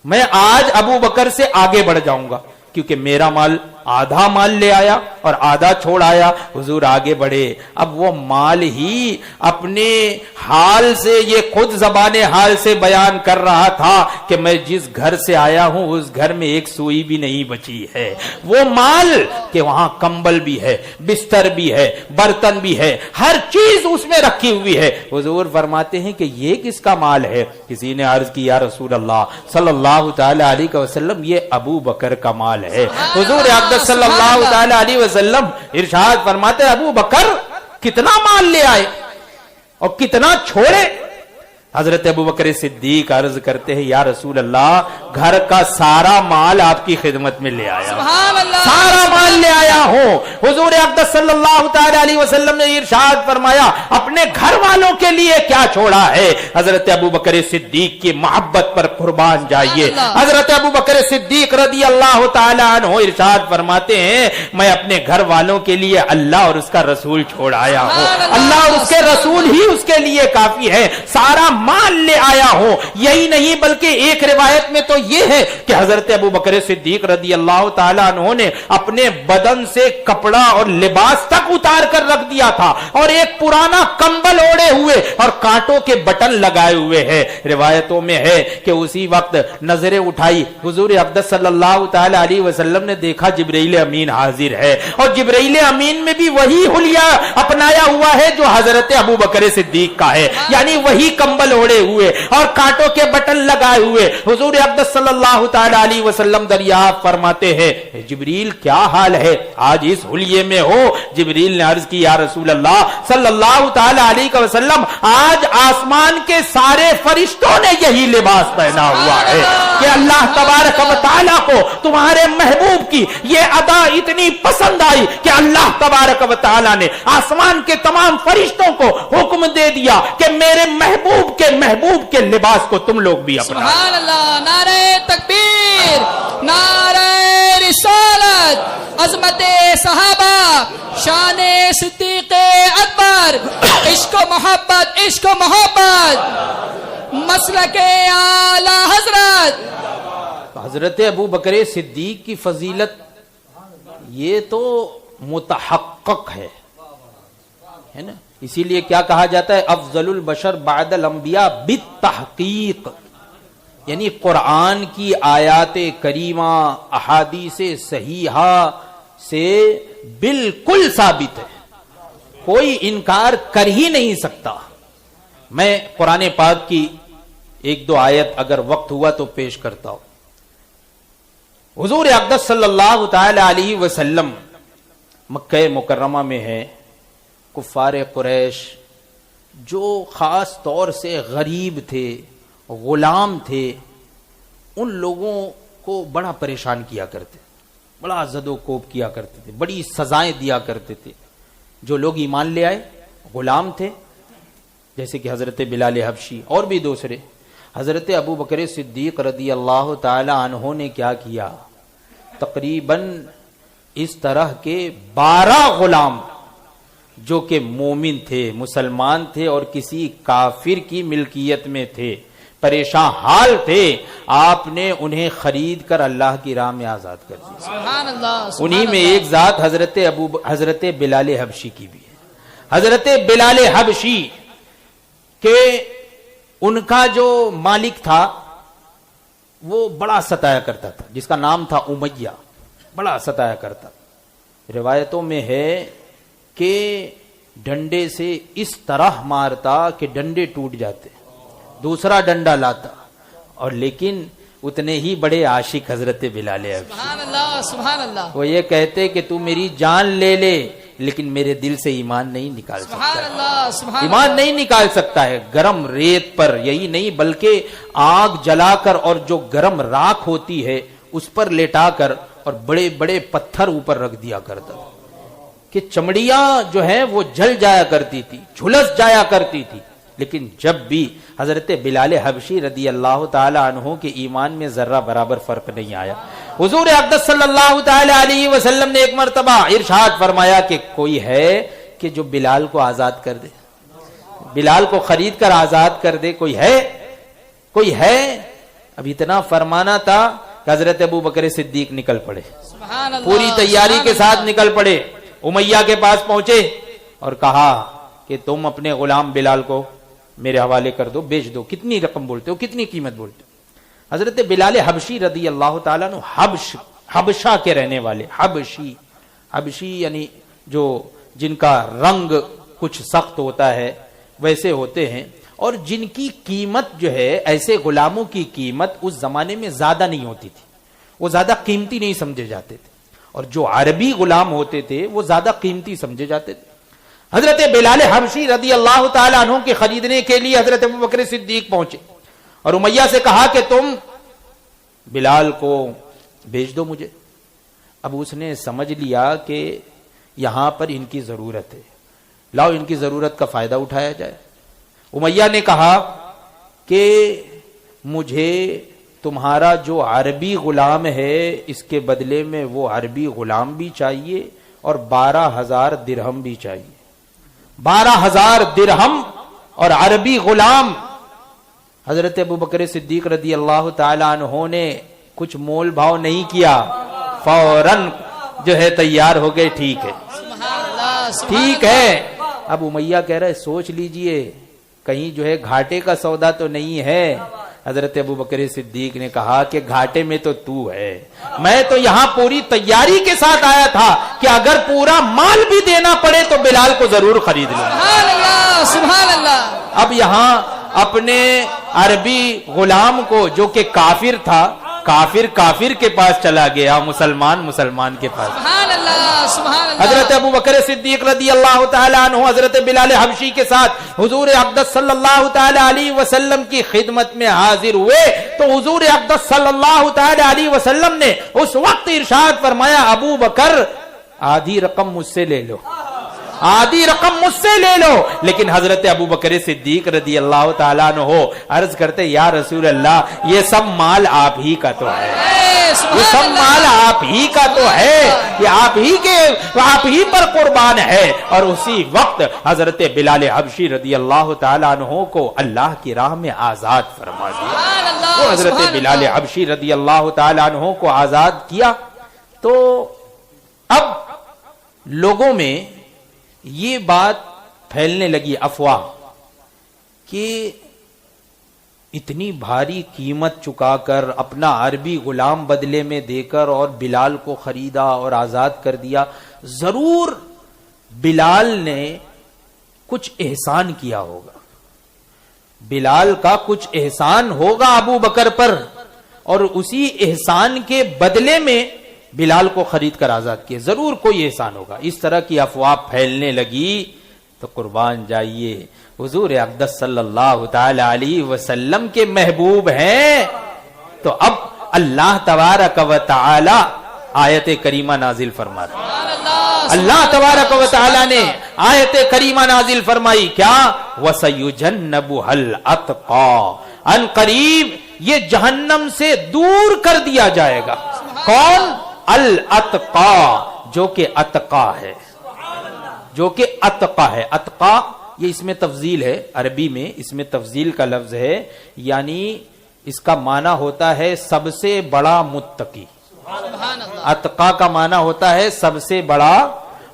میں آج ابو بکر سے آگے بڑھ جاؤں گا، کیونکہ میرا مال آدھا مال لے آیا اور آدھا چھوڑ آیا. حضور آگے بڑھے. اب وہ مال ہی اپنے حال سے، یہ خود زبان حال سے بیان کر رہا تھا کہ میں جس گھر سے آیا ہوں اس گھر میں ایک سوئی بھی نہیں بچی ہے. وہ مال کہ وہاں کمبل بھی ہے، بستر بھی ہے، برتن بھی ہے، ہر چیز اس میں رکھی ہوئی ہے. حضور فرماتے ہیں کہ یہ کس کا مال ہے؟ کسی نے عرض کی یا رسول اللہ صلی اللہ تعالی علیہ وسلم یہ ابو بکر کا مال ہے. حضور صلی اللہ تعالی علیہ وسلم ارشاد فرماتے ابو بکر کتنا مال لے آئے اور کتنا چھوڑے؟ حضرت ابو بکر صدیق عرض کرتے ہیں یا رسول اللہ گھر کا سارا مال آپ کی خدمت میں لے آیا، سبحان اللہ، سارا مال لے آیا ہوں۔ حضور اقدس صلی اللہ تعالی علیہ وسلم نے ارشاد فرمایا اپنے گھر والوں کے لیے کیا چھوڑا ہے؟ حضرت ابوبکر صدیق کی محبت پر قربان جائیے۔ حضرت ابوبکر صدیق رضی اللہ تعالی عنہ ارشاد فرماتے ہیں میں اپنے گھر والوں کے لیے اللہ اور اس کا رسول چھوڑ آیا ہوں، اللہ اور اس کے رسول ہی اس کے لیے کافی ہے، سارا مال لے آیا ہوں۔ یہی نہیں بلکہ ایک روایت میں تو یہ ہے کہ حضرت ابوبکر صدیق رضی اللہ تعالی عنہ نے اپنے بدن سے کپڑا اور لباس تک اتار کر رکھ دیا تھا اور ایک پرانا کمبل اوڑے ہوئے اور کانٹوں کے بٹن لگائے ہوئے ہیں۔ روایتوں میں ہے کہ اسی وقت نظریں اٹھائی، حضور اقدس صلی اللہ تعالی علیہ وسلم نے دیکھا جبرائیل امین حاضر ہے، اور جبرائیل امین میں بھی وہی حلیہ اپنایا ہوا ہے جو حضرت ابوبکر صدیق کا ہے، یعنی وہی کمبل اوڑے ہوئے اور کانٹوں کے بٹن لگائے ہوئے۔ حضور اقدس صلی اللہ تعالی علیہ وسلم دریافت فرماتے ہیں جبریل کیا حال ہے، آج اس حلیے میں ہو؟ جبریل نے عرض کی یا رسول اللہ صلی اللہ تعالی علیہ وسلم آج آسمان کے سارے فرشتوں نے یہی لباس پہنا ہوا ہے کہ اللہ تبارک و تعالیٰ کو تمہارے محبوب کی یہ ادا اتنی پسند آئی کہ اللہ تبارک و تعالیٰ نے آسمان کے تمام فرشتوں کو حکم دے دیا کہ میرے محبوب کے لباس کو تم لوگ بھی اپنا۔ سبحان اللہ، نعرہ تکبیر، نعرہ رسالت، عظمت صحابہ، شان صدیق اکبر، عشق و محبت، عشق و محبت، مسلک اعلی حضرت۔ حضرت ابوبکر صدیق کی فضیلت یہ تو متحقق ہے نا، اسی لیے کیا کہا جاتا ہے افضل البشر بعد الانبیاء بالتحقیق، یعنی قرآن کی آیات کریمہ احادیث صحیحہ سے بالکل ثابت ہے، کوئی انکار کر ہی نہیں سکتا۔ میں قرآن پاک کی ایک دو آیت اگر وقت ہوا تو پیش کرتا ہوں۔ حضور اقدس صلی اللہ تعالی علیہ وسلم مکہ مکرمہ میں ہے، کفار قریش جو خاص طور سے غریب تھے، غلام تھے، ان لوگوں کو بڑا پریشان کیا کرتے، بڑا زد و کوب کیا کرتے تھے، بڑی سزائیں دیا کرتے تھے۔ جو لوگ ایمان لے آئے غلام تھے جیسے کہ حضرت بلال حبشی اور بھی دوسرے، حضرت ابوبکر صدیق رضی اللہ تعالی عنہ نے کیا کیا، تقریباً اس طرح کے 12 غلام جو کہ مومن تھے، مسلمان تھے اور کسی کافر کی ملکیت میں تھے، پریشان حال تھے، آپ نے انہیں خرید کر اللہ کی راہ میں آزاد کر دیا۔ سبحان اللہ، انہی میں ایک ذات حضرت بلال حبشی کی بھی ہے۔ حضرت بلال حبشی کہ ان کا جو مالک تھا وہ بڑا ستایا کرتا تھا، جس کا نام تھا امیہ، بڑا ستایا کرتا۔ روایتوں میں ہے کہ ڈنڈے سے اس طرح مارتا کہ ڈنڈے ٹوٹ جاتے، دوسرا ڈنڈا لاتا، اور لیکن اتنے ہی بڑے عاشق حضرت بلال حبشی، سبحان اللہ، سبحان اللہ، وہ یہ کہتے کہ تو میری جان لے لے لیکن میرے دل سے ایمان نہیں نکال سبحان سکتا، اللہ، سبحان ایمان نہیں نکال سکتا ہے۔ گرم ریت پر، یہی نہیں بلکہ آگ جلا کر اور جو گرم راکھ ہوتی ہے اس پر لیٹا کر اور بڑے بڑے پتھر اوپر رکھ دیا کرتا کہ چمڑیاں جو ہیں وہ جل جایا کرتی تھی، جھلس جایا کرتی تھی، لیکن جب بھی حضرت بلال حبشی رضی اللہ تعالی عنہ کے ایمان میں ذرہ برابر فرق نہیں آیا۔ حضور اقدس صلی اللہ تعالی علیہ وسلم نے ایک مرتبہ ارشاد فرمایا کہ کوئی ہے کہ جو بلال کو آزاد کر دے، بلال کو خرید کر آزاد کر دے، کوئی ہے؟ کوئی ہے؟ اب اتنا فرمانا تھا کہ حضرت ابوبکر صدیق نکل پڑے، سبحان اللہ، پوری تیاری کے ساتھ نکل پڑے، امیہ کے پاس پہنچے اور کہا کہ تم اپنے غلام بلال کو میرے حوالے کر دو، بیچ دو، کتنی رقم بولتے ہو، کتنی قیمت بولتے ہو؟ حضرت بلال حبشی رضی اللہ تعالیٰ عنہ حبشہ کے رہنے والے، حبشی یعنی جو جن کا رنگ کچھ سخت ہوتا ہے ویسے ہوتے ہیں، اور جن کی قیمت جو ہے، ایسے غلاموں کی قیمت اس زمانے میں زیادہ نہیں ہوتی تھی، وہ زیادہ قیمتی نہیں سمجھے جاتے تھے، اور جو عربی غلام ہوتے تھے وہ زیادہ قیمتی سمجھے جاتے تھے۔ حضرت بلال حبشی رضی اللہ تعالیٰ عنہ کے خریدنے کے لیے حضرت ابوبکر صدیق پہنچے اور امیہ سے کہا کہ تم بلال کو بھیج دو مجھے. اب اس نے سمجھ لیا کہ یہاں پر ان کی ضرورت ہے, لاؤ ان کی ضرورت کا فائدہ اٹھایا جائے. امیہ نے کہا کہ مجھے تمہارا جو عربی غلام ہے اس کے بدلے میں وہ عربی غلام بھی چاہیے اور 12,000 درہم بھی چاہیے. 12,000 درہم اور عربی غلام. حضرت ابوبکر صدیق رضی اللہ تعالی عنہ نے کچھ مول بھاؤ نہیں کیا, فوراً جو ہے تیار ہو گئے. ٹھیک ہے, ٹھیک ہے. اب امیہ کہہ رہا ہے سوچ لیجئے کہیں جو ہے گھاٹے کا سودا تو نہیں ہے. حضرت ابوبکر صدیق نے کہا کہ گھاٹے میں تو ہے, میں تو یہاں پوری تیاری کے ساتھ آیا تھا کہ اگر پورا مال بھی دینا پڑے تو بلال کو ضرور خرید لوں. سبحان اللہ, سبحان اللہ. اب یہاں اپنے عربی غلام کو جو کہ کافر تھا, کافر کے پاس چلا گیا, مسلمان کے پاس. سبحان اللہ, سبحان اللہ. حضرت ابوبکر صدیق رضی اللہ تعالی عنہ حضرت بلال حبشی کے ساتھ حضور اقدس صلی اللہ تعالی علیہ وسلم کی خدمت میں حاضر ہوئے تو حضور اقدس صلی اللہ تعالی علیہ وسلم نے اس وقت ارشاد فرمایا ابو بکر آدھی رقم مجھ سے لے لو, آدھی رقم مجھ سے لے لو. لیکن حضرت ابوبکر صدیق رضی اللہ تعالیٰ عنہ عرض کرتے یا رسول اللہ یہ سب مال آپ ہی کا تو ہے, یہ سب مال آپ ہی کا تو ہے, یہ آپ ہی پر قربان ہے. اور اسی وقت حضرت بلال حبشی رضی اللہ تعالیٰ عنہ کو اللہ کی راہ میں آزاد فرما دیا. تو حضرت بلال حبشی رضی اللہ تعالیٰ عنہ کو آزاد کیا. تو اب لوگوں میں یہ بات پھیلنے لگی افواہ کہ اتنی بھاری قیمت چکا کر اپنا عربی غلام بدلے میں دے کر اور بلال کو خریدا اور آزاد کر دیا, ضرور بلال نے کچھ احسان کیا ہوگا, بلال کا کچھ احسان ہوگا ابو بکر پر, اور اسی احسان کے بدلے میں بلال کو خرید کر آزاد کیے, ضرور کوئی احسان ہوگا. اس طرح کی افواہ پھیلنے لگی تو قربان جائیے حضور اقدس صلی اللہ تعالی علیہ وسلم کے محبوب ہیں. تو اب اللہ تبارک و تعالی آیت کریمہ نازل فرماتے ہیں. اللہ تبارک و تعالی نے آیت کریمہ نازل فرمائی کیا, وَسَيُجَنَّبُهَا الْأَتْقَى, ان قریب یہ جہنم سے دور کر دیا جائے گا. کون؟ الاتقا, جو کہ اتقا ہے, جو کہ اتقا ہے. اتقا یہ اس میں تفضیل ہے, عربی میں اس میں تفضیل کا لفظ ہے, یعنی اس کا معنی ہوتا ہے سب سے بڑا متقی. اتقا کا معنی ہوتا ہے سب سے بڑا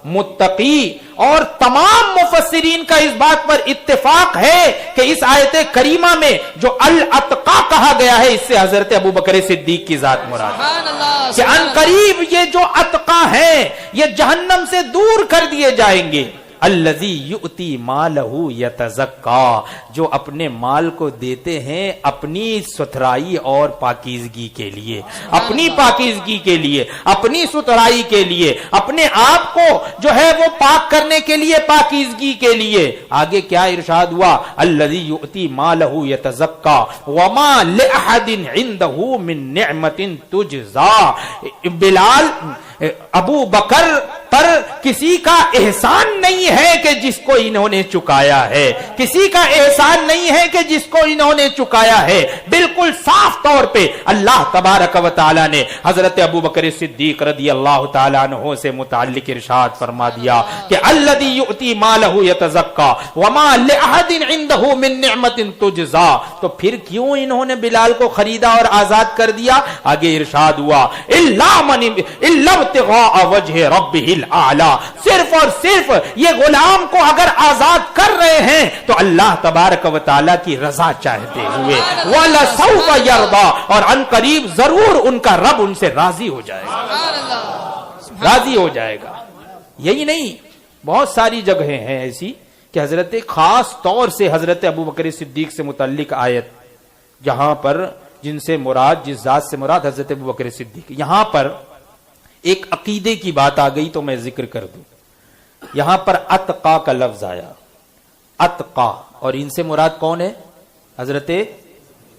متقی. اور تمام مفسرین کا اس بات پر اتفاق ہے کہ اس آیت کریمہ میں جو الاتقا کہا گیا ہے اس سے حضرت ابوبکر صدیق کی ذات مراد ہے, کہ ان قریب یہ جو اتقا ہیں یہ جہنم سے دور کر دیے جائیں گے. الذی یؤتی مالہ یتزکا, جو اپنے مال کو دیتے ہیں اپنی ستھرائی اور پاکیزگی کے لیے, اپنی پاکیزگی کے لیے, اپنی ستھرائی کے لیے, اپنے آپ کو جو ہے وہ پاک کرنے کے لیے, پاکیزگی کے لیے. آگے کیا ارشاد ہوا, الذی یؤتی مالہ یتزکا وما لأحد عندہ من نعمت تجزا. بلال ابو بکر پر کسی کا احسان نہیں ہے کہ جس کو انہوں نے چکایا ہے, کسی کا احسان نہیں ہے کہ جس کو انہوں نے چکایا ہے. بالکل صاف طور پہ اللہ تبارک و تعالی نے حضرت ابو بکر صدیق رضی اللہ تعالی عنہ سے متعلق ارشاد فرما دیا کہ الذی یؤتی مالہ یتزکا وما لأحد عنده من نعمت تجزا. تو پھر کیوں انہوں نے بلال کو خریدا اور آزاد کر دیا؟ آگے ارشاد ہوا الا ابتغاء وجہ ربہ الاعلی, صرف اور صرف یہ غلام کو اگر آزاد کر رہے ہیں تو اللہ تبارک و تعالی کی رضا چاہتے ہوئے, وَلَسَوْفَ يَرْضَى, اور ان قریب ضرور ان کا رب ان سے راضی ہو جائے گا, راضی ہو جائے گا. یہی نہیں, بہت ساری جگہیں ہیں ایسی کہ حضرت خاص طور سے حضرت ابوبکر صدیق سے متعلق آیت جہاں پر جن سے مراد, جس ذات سے مراد حضرت ابوبکر صدیق. یہاں پر ایک عقیدے کی بات آ گئی تو میں ذکر کر دوں. یہاں پر اتقا کا لفظ آیا, اتقا, اور ان سے مراد کون ہے؟ حضرت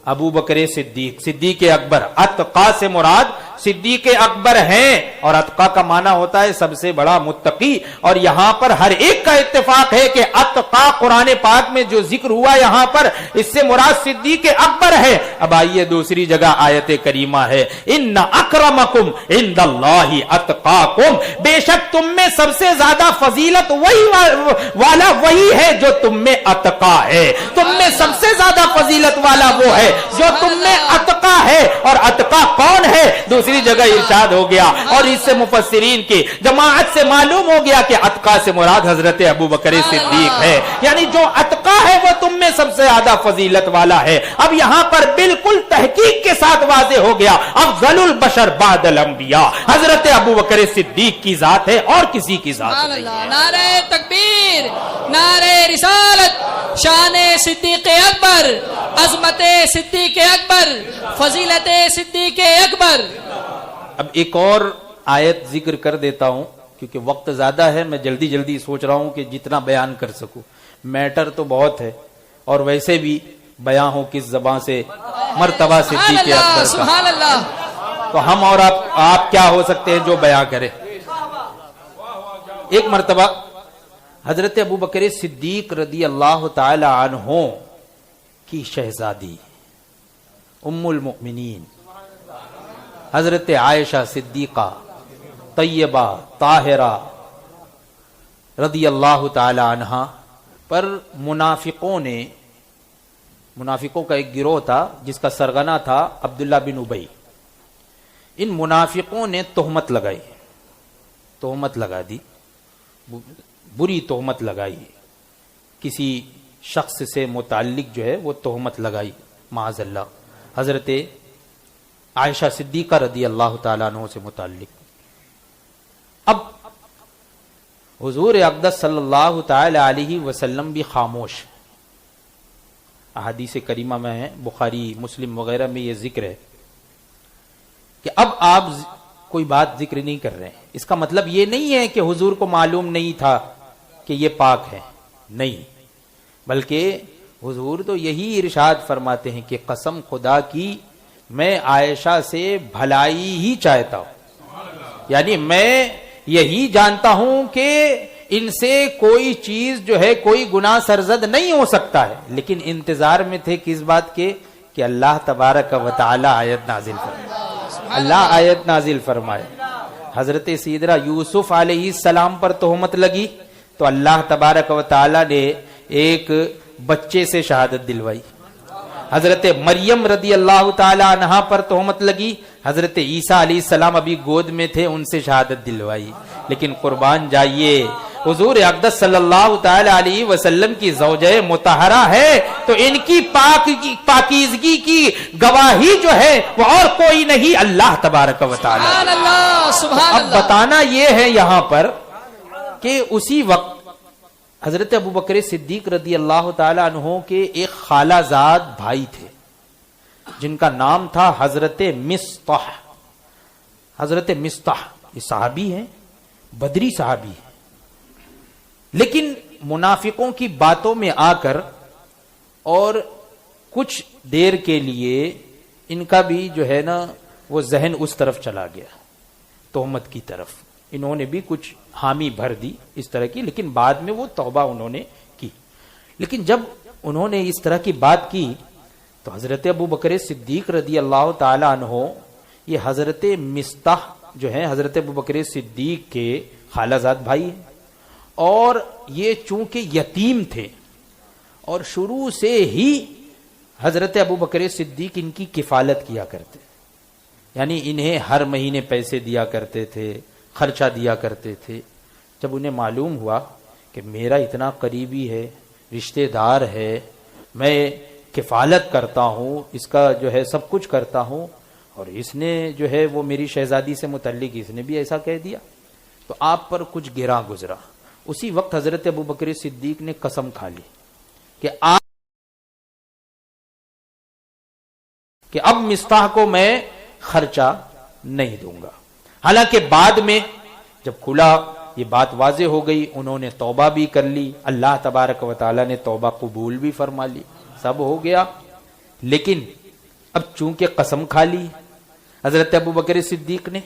ابو بکر صدیق، صدیق اکبر، اتقا سے مراد صدیق اکبر ہیں، اور اتقا کا معنی ہوتا ہے سب سے بڑا متقی، اور یہاں پر ہر ایک کا اتفاق ہے کہ اتقا قرآن پاک میں جو ذکر ہوا یہاں پر اس سے مراد صدیق اکبر ہے۔ اب آئیے دوسری جگہ آیت کریمہ ہے ان اکرمکم عند اللہ اتقاکم، بے شک تم میں سب سے زیادہ فضیلت والا وہی ہے جو تم میں اتقا ہے، تم میں سب سے زیادہ فضیلت والا وہ ہے جو تم میں اتقا ہے۔ اور اتقا کون ہے؟ دوسری جگہ ارشاد ہو گیا، اور اس سے مفسرین کی جماعت سے معلوم ہو گیا کہ اتقا سے مراد حضرت ابو بکر صدیق ہے، یعنی جو اتقا ہے وہ تم میں سب سے زیادہ فضیلت والا ہے۔ اب یہاں پر بالکل تحقیق کے ساتھ واضح ہو گیا افضل البشر بعد الانبیاء حضرت ابو بکر صدیق کی ذات ہے اور کسی کی ذات نہیں۔ نعرہ تکبیر، نعرہ رسالت، شان صدیق اکبر، عظمت صدیق اکبر، فضیلت صدیق اکبر۔ اب ایک اور آیت ذکر کر دیتا ہوں کیونکہ وقت زیادہ ہے، میں جلدی جلدی سوچ رہا ہوں کہ جتنا بیان کر سکوں، میٹر تو بہت ہے، اور ویسے بھی بیان ہو کس زبان سے مرتبہ صدیق اکبر سبحان اللہ، تو ہم اور آپ کیا ہو سکتے ہیں جو بیان کرے۔ ایک مرتبہ حضرت ابو بکر صدیق رضی اللہ تعالی عنہ کی شہزادی ام المؤمنین حضرت عائشہ صدیقہ طیبہ طاہرہ رضی اللہ تعالی عنہا پر منافقوں کا ایک گروہ تھا جس کا سرغنہ تھا عبداللہ بن ابی۔ ان منافقوں نے تہمت لگا دی، بری تہمت لگائی، کسی شخص سے متعلق جو ہے وہ تہمت لگائی معاذ اللہ حضرت عائشہ صدیقہ رضی اللہ تعالیٰ عنہ سے متعلق۔ اب حضور اقدس صلی اللہ تعالی علیہ وسلم بھی خاموش، احادیث کریمہ میں ہے، بخاری مسلم وغیرہ میں یہ ذکر ہے کہ اب آپ کوئی بات ذکر نہیں کر رہے ہیں۔ اس کا مطلب یہ نہیں ہے کہ حضور کو معلوم نہیں تھا کہ یہ پاک ہے، نہیں، بلکہ حضور تو یہی ارشاد فرماتے ہیں کہ قسم خدا کی میں عائشہ سے بھلائی ہی چاہتا ہوں، یعنی میں یہی جانتا ہوں کہ ان سے کوئی چیز جو ہے کوئی گناہ سرزد نہیں ہو سکتا ہے، لیکن انتظار میں تھے کس بات کے کہ اللہ تبارک و تعالی آیت نازل فرمائے، اللہ آیت نازل فرمائے۔ حضرت سیدنا یوسف علیہ السلام پر تہمت لگی تو اللہ تبارک و تعالی نے ایک بچے سے شہادت دلوائی۔ حضرت مریم رضی اللہ تعالی عنہا پر تہمت لگی، حضرت عیسیٰ علیہ السلام ابھی گود میں تھے، ان سے شہادت دلوائی۔ لیکن قربان جائیے حضور اقدس صلی اللہ تعالی علیہ وسلم کی زوجہ مطہرہ ہے تو ان کی پاکیزگی کی گواہی جو ہے وہ اور کوئی نہیں، اللہ تبارک و تعالی۔ سبحان اللہ، سبحان اب بتانا یہ ہے یہاں پر کہ اسی وقت حضرت ابو بکر صدیق رضی اللہ تعالی عنہ کے ایک خالہ زاد بھائی تھے جن کا نام تھا حضرت مصطح۔ حضرت مصطح یہ صحابی ہیں، بدری صحابی ہیں، لیکن منافقوں کی باتوں میں آ کر اور کچھ دیر کے لیے ان کا بھی جو ہے نا وہ ذہن اس طرف چلا گیا، تہمت کی طرف۔ انہوں نے بھی کچھ حامی بھر دی اس طرح کی، لیکن بعد میں وہ توبہ انہوں نے کی۔ لیکن جب انہوں نے اس طرح کی بات کی تو حضرت ابو بکر صدیق رضی اللہ تعالی عنہ، یہ حضرت مصطح جو ہے حضرت ابو بکر صدیق کے خالہ زاد بھائی ہیں، اور یہ چونکہ یتیم تھے اور شروع سے ہی حضرت ابو بکر صدیق ان کی کفالت کیا کرتے، یعنی انہیں ہر مہینے پیسے دیا کرتے تھے، خرچہ دیا کرتے تھے۔ جب انہیں معلوم ہوا کہ میرا اتنا قریبی ہے، رشتہ دار ہے، میں کفالت کرتا ہوں، اس کا جو ہے سب کچھ کرتا ہوں، اور اس نے جو ہے وہ میری شہزادی سے متعلق اس نے بھی ایسا کہہ دیا، تو آپ پر کچھ گراں گزرا۔ اسی وقت حضرت ابو بکر صدیق نے قسم کھا لی کہ اب مصطح کو میں خرچہ نہیں دوں گا۔ حالانکہ بعد میں جب کھلا یہ بات واضح ہو گئی، انہوں نے توبہ بھی کر لی، اللہ تبارک و تعالی نے توبہ قبول بھی فرما لی، سب ہو گیا۔ لیکن اب چونکہ قسم کھا لی حضرت ابو بکر صدیق نے،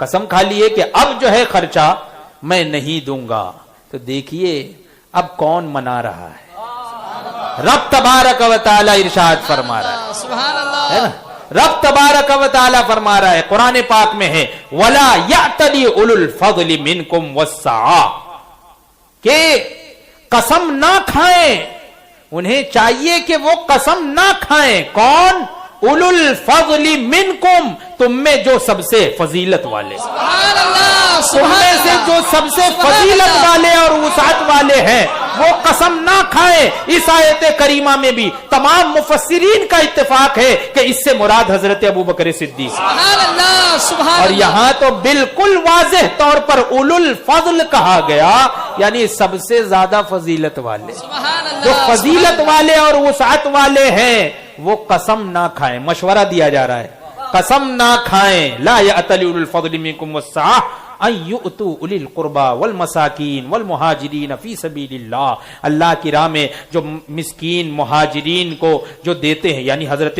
قسم کھا لی ہے کہ اب جو ہے خرچہ میں نہیں دوں گا، تو دیکھیے اب کون منا رہا ہے؟ رب تبارک و تعالی ارشاد فرما رہا ہے، سبحان اللہ، ہے نا؟ رب تبارک و تعالی فرما رہا ہے قرآن پاک میں ہے وَلَا يَعْتَلِ أُولُو الْفَضْلِ مِنْكُمْ وَالسَّعَةِ، کہ قسم نہ کھائیں، انہیں چاہیے کہ وہ قسم نہ کھائیں۔ کون؟ اولو الفضل منکم، تم میں جو سب سے فضیلت والے، سبحان اللہ، تم میں سے جو سب سے فضیلت والے اور وسعت والے ہیں وہ قسم نہ کھائیں۔ اس آیت کریمہ میں بھی تمام مفسرین کا اتفاق ہے کہ اس سے مراد حضرت ابو بکر صدیق، سبحان اللہ، سبحان اور اللہ، یہاں تو بالکل واضح طور پر اولو الفضل کہا گیا، یعنی سب سے زیادہ فضیلت والے، سبحان اللہ، جو فضیلت والے اور وسعت والے ہیں وہ قسم نہ کھائیں۔ مشورہ دیا جا رہا ہے قسم نہ کھائیں۔ لا یأتل اولو الفضل منکم والسعہ ان یؤتوا اولی القربى والمساکین والمہاجرین فی سبیل اللہ، اللہ کی راہ میں جو مسکین مہاجرین کو جو دیتے ہیں، یعنی حضرت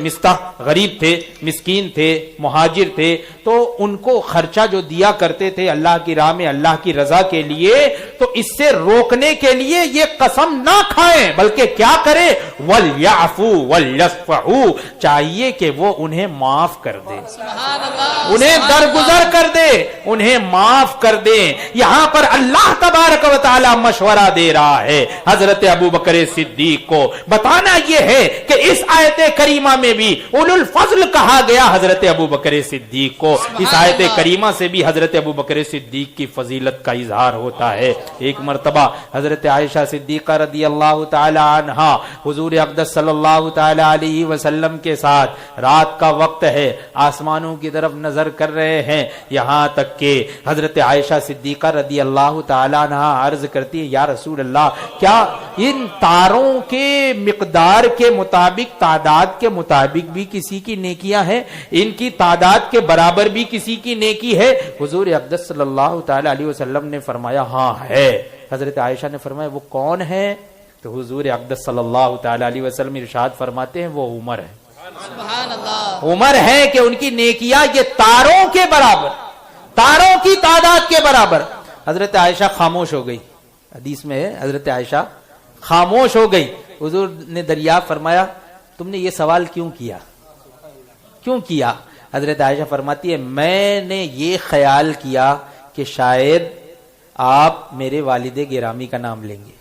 مستح غریب تھے، مسکین تھے، مہاجر تھے، تو ان کو خرچہ جو دیا کرتے تھے اللہ کی راہ میں اللہ کی رضا کے لیے، تو اس سے روکنے کے لیے یہ قسم نہ کھائیں بلکہ کیا کرے؟ وَلْيَعْفُوا وَلْيَصْفَحُوا، چاہیے کہ وہ انہیں معاف کر دے، سبحان اللہ، انہیں درگزر کر دے، انہیں معاف کر دے۔ یہاں پر اللہ تبارک و تعالی مشورہ دے رہا ہے حضرت ابو بکر صدیق کو، بتانا یہ ہے کہ اس آیت کریمہ میں بھی اولو الفضل کہا گیا حضرت ابو بکر صدیق کو۔ اس آیت کریمہ سے بھی حضرت ابو بکر صدیق کی فضیلت کا اظہار ہوتا ہے۔ ایک مرتبہ حضرت عائشہ صدیقہ رضی اللہ تعالی عنہا حضور اقدس صلی اللہ تعالی علیہ وسلم کے ساتھ رات کا وقت ہے، آسمانوں کی طرف نظر کر رہے ہیں، یہاں تک کہ حضرت عائشہ صدیقہ رضی اللہ تعالی عنہا عرض کرتی ہے یا رسول اللہ، کیا ان تاروں کے مقدار کے مطابق، تعداد کے مطابق بھی کسی کی نیکیاں ہیں؟ ان کی تعداد کے برابر بھی کسی کی نیکی ہے؟ حضور اقدس صلی اللہ تعالی علیہ وسلم نے فرمایا ہاں ہے۔ حضرت عائشہ نے فرمایا وہ کون ہے؟ تو حضور اقدس صلی اللہ تعالی علیہ وسلم ارشاد فرماتے ہیں وہ عمر ہے، سبحان اللہ، عمر ہے کہ ان کی نیکیاں یہ تاروں کے برابر، تاروں کی تعداد کے برابر۔ حضرت عائشہ خاموش ہو گئی، حدیث میں ہے حضرت عائشہ خاموش ہو گئی۔ حضور نے دریافت فرمایا تم نے یہ سوال کیوں کیا؟ حضرت عائشہ فرماتی ہے میں نے یہ خیال کیا کہ شاید آپ میرے والد گرامی کا نام لیں گے،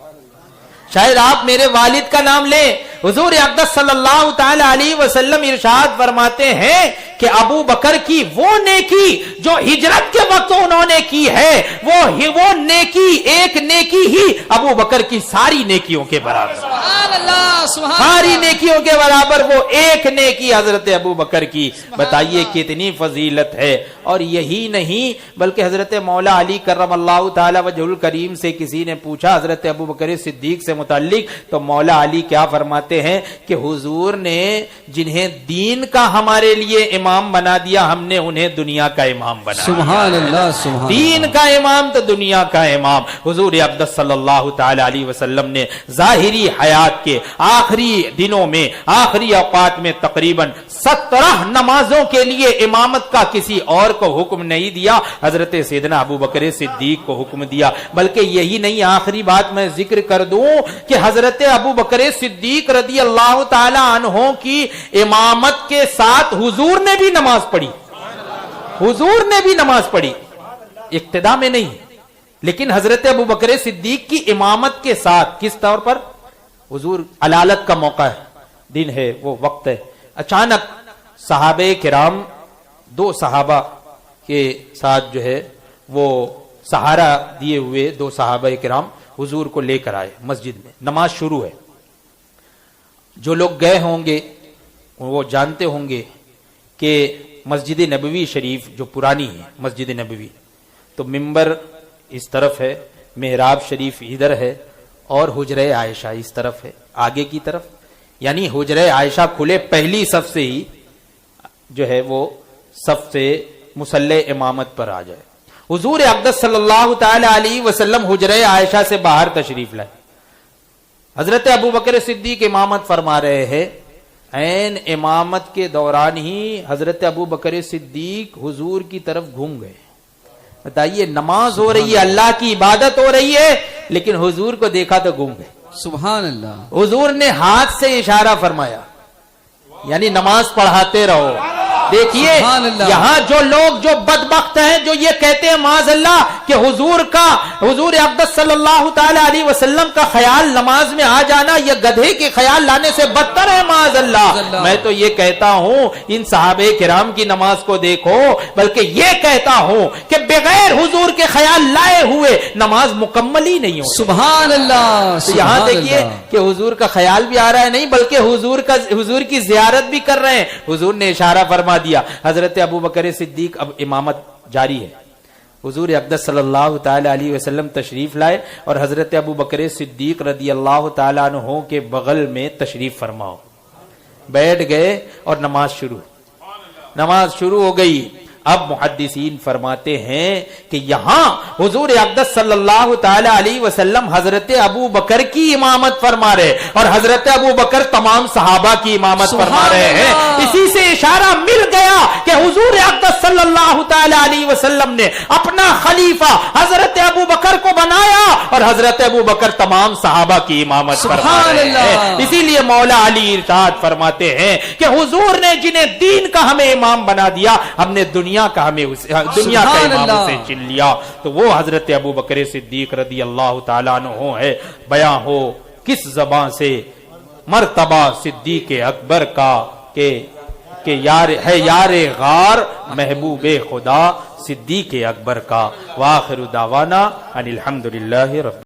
شاید آپ میرے والد کا نام لیں۔ حضور اقدس صلی اللہ تعالی علیہ وسلم ارشاد فرماتے ہیں کہ ابو بکر کی وہ نیکی جو ہجرت کے وقت انہوں نے کی ہے، وہ نیکی، ایک نیکی ہی ابو بکر کی ساری نیکیوں کے برابر، سبحان اللہ، سبحان ساری نیکیوں کے برابر وہ ایک نیکی حضرت ابو بکر کی۔ بتائیے کتنی فضیلت ہے۔ اور یہی نہیں بلکہ حضرت مولا علی کرم اللہ تعالی وجہ الکریم سے کسی نے پوچھا حضرت ابو بکر صدیق سے متعلق، تو مولا علی کیا فرماتے ہیں کہ حضور نے جنہیں دین کا ہمارے لیے امام بنا دیا، ہم نے انہیں دنیا کا امام بنا دیا۔ سبحان اللہ، سبحان دین کا امام تو دنیا کا امام۔ حضور اقدس صلی اللہ تعالی علیہ وسلم نے ظاہری حیات کے آخری دنوں میں، آخری اوقات میں تقریباً 17 نمازوں کے لیے امامت کا کسی اور کو حکم نہیں دیا، حضرت سیدنا ابو بکر صدیق کو حکم دیا۔ بلکہ یہی نہیں، آخری بات میں ذکر کر دوں کہ حضرت ابو بکر صدیق رضی اللہ تعالی عنہ کی امامت کے ساتھ حضور نے بھی نماز پڑھی، حضور نے بھی نماز پڑھی، اقتدا میں نہیں، لیکن حضرت ابو بکر صدیق کی امامت کے ساتھ۔ کس طور پر؟ حضور علالت کا موقع ہے، دن ہے، وہ وقت ہے، اچانک صحابہ کرام، 2 صحابہ کے ساتھ جو ہے وہ سہارا دیے ہوئے 2 صحابہ کرام حضور کو لے کر آئے مسجد میں، نماز شروع ہے۔ جو لوگ گئے ہوں گے وہ جانتے ہوں گے کہ مسجد نبوی شریف جو پرانی ہے مسجد نبوی، تو ممبر اس طرف ہے، محراب شریف ادھر ہے، اور حجرہ عائشہ اس طرف ہے آگے کی طرف، یعنی حجرہ عائشہ کھلے پہلی صف سے ہی جو ہے وہ صف سے مصلی امامت پر آ جائے۔ حضور اقدس صلی اللہ تعالی علیہ وسلم حجرہ عائشہ سے باہر تشریف لائے، حضرت ابو بکر صدیق امامت فرما رہے ہیں، عین امامت کے دوران ہی حضرت ابو بکر صدیق حضور کی طرف گھوم گئے. بتائیے نماز ہو رہی ہے, اللہ کی عبادت ہو رہی ہے, لیکن حضور کو دیکھا تو گھوم گئے. سبحان اللہ. حضور نے ہاتھ سے اشارہ فرمایا, یعنی نماز پڑھاتے رہو. دیکھیے یہاں جو لوگ جو بدبخت ہیں جو یہ کہتے ہیں معاذ اللہ کہ حضور اقدس صلی اللہ تعالی علیہ وسلم کا خیال نماز میں آ جانا یہ گدھے کے خیال لانے سے بدتر ہے معاذ اللہ. میں تو یہ کہتا ہوں ان صحابہ کرام کی نماز کو دیکھو, بلکہ یہ کہتا ہوں کہ بغیر حضور کے خیال لائے ہوئے نماز مکمل ہی نہیں ہو. سبحان اللہ. یہاں دیکھیے کہ حضور کا خیال بھی آ رہا ہے, نہیں بلکہ حضور کی زیارت بھی کر رہے ہیں. حضور نے اشارہ فرما دیا. حضرت ابو بکر صدیق اب امامت جاری ہے. حضور اقدس صلی اللہ تعالی علیہ وسلم تشریف لائے اور حضرت ابو بکر صدیق رضی اللہ تعالی عنہ کے بغل میں تشریف فرماؤ. بیٹھ گئے اور نماز شروع ہو گئی. اب محدثین فرماتے ہیں کہ یہاں حضور اقدس صلی اللہ تعالی علیہ وسلم حضرت ابو بکر کی امامت فرما رہے اور حضرت ابو بکر تمام صحابہ کی امامت فرما رہے ہیں. اسی سے اشارہ مل گیا کہ حضور اقدس صلی اللہ تعالی علیہ وسلم نے اپنا خلیفہ حضرت ابو بکر کو بنایا اور حضرت ابو بکر تمام صحابہ کی امامت فرما رہے ہیں. اسی لیے مولا علی ارشاد فرماتے ہیں کہ حضور نے جنہیں دین کا ہمیں امام بنا دیا, ہم نے دنیا کا امام سے چن لیا, تو وہ حضرت ابو بکر صدیق رضی اللہ تعالیٰ عنہ ہے. بیاں ہو کس زبان سے مرتبہ صدیق اکبر کا کہ یار غار محبوب خدا صدیق اکبر کا. وآخر دعوانا ان الحمدللہ رب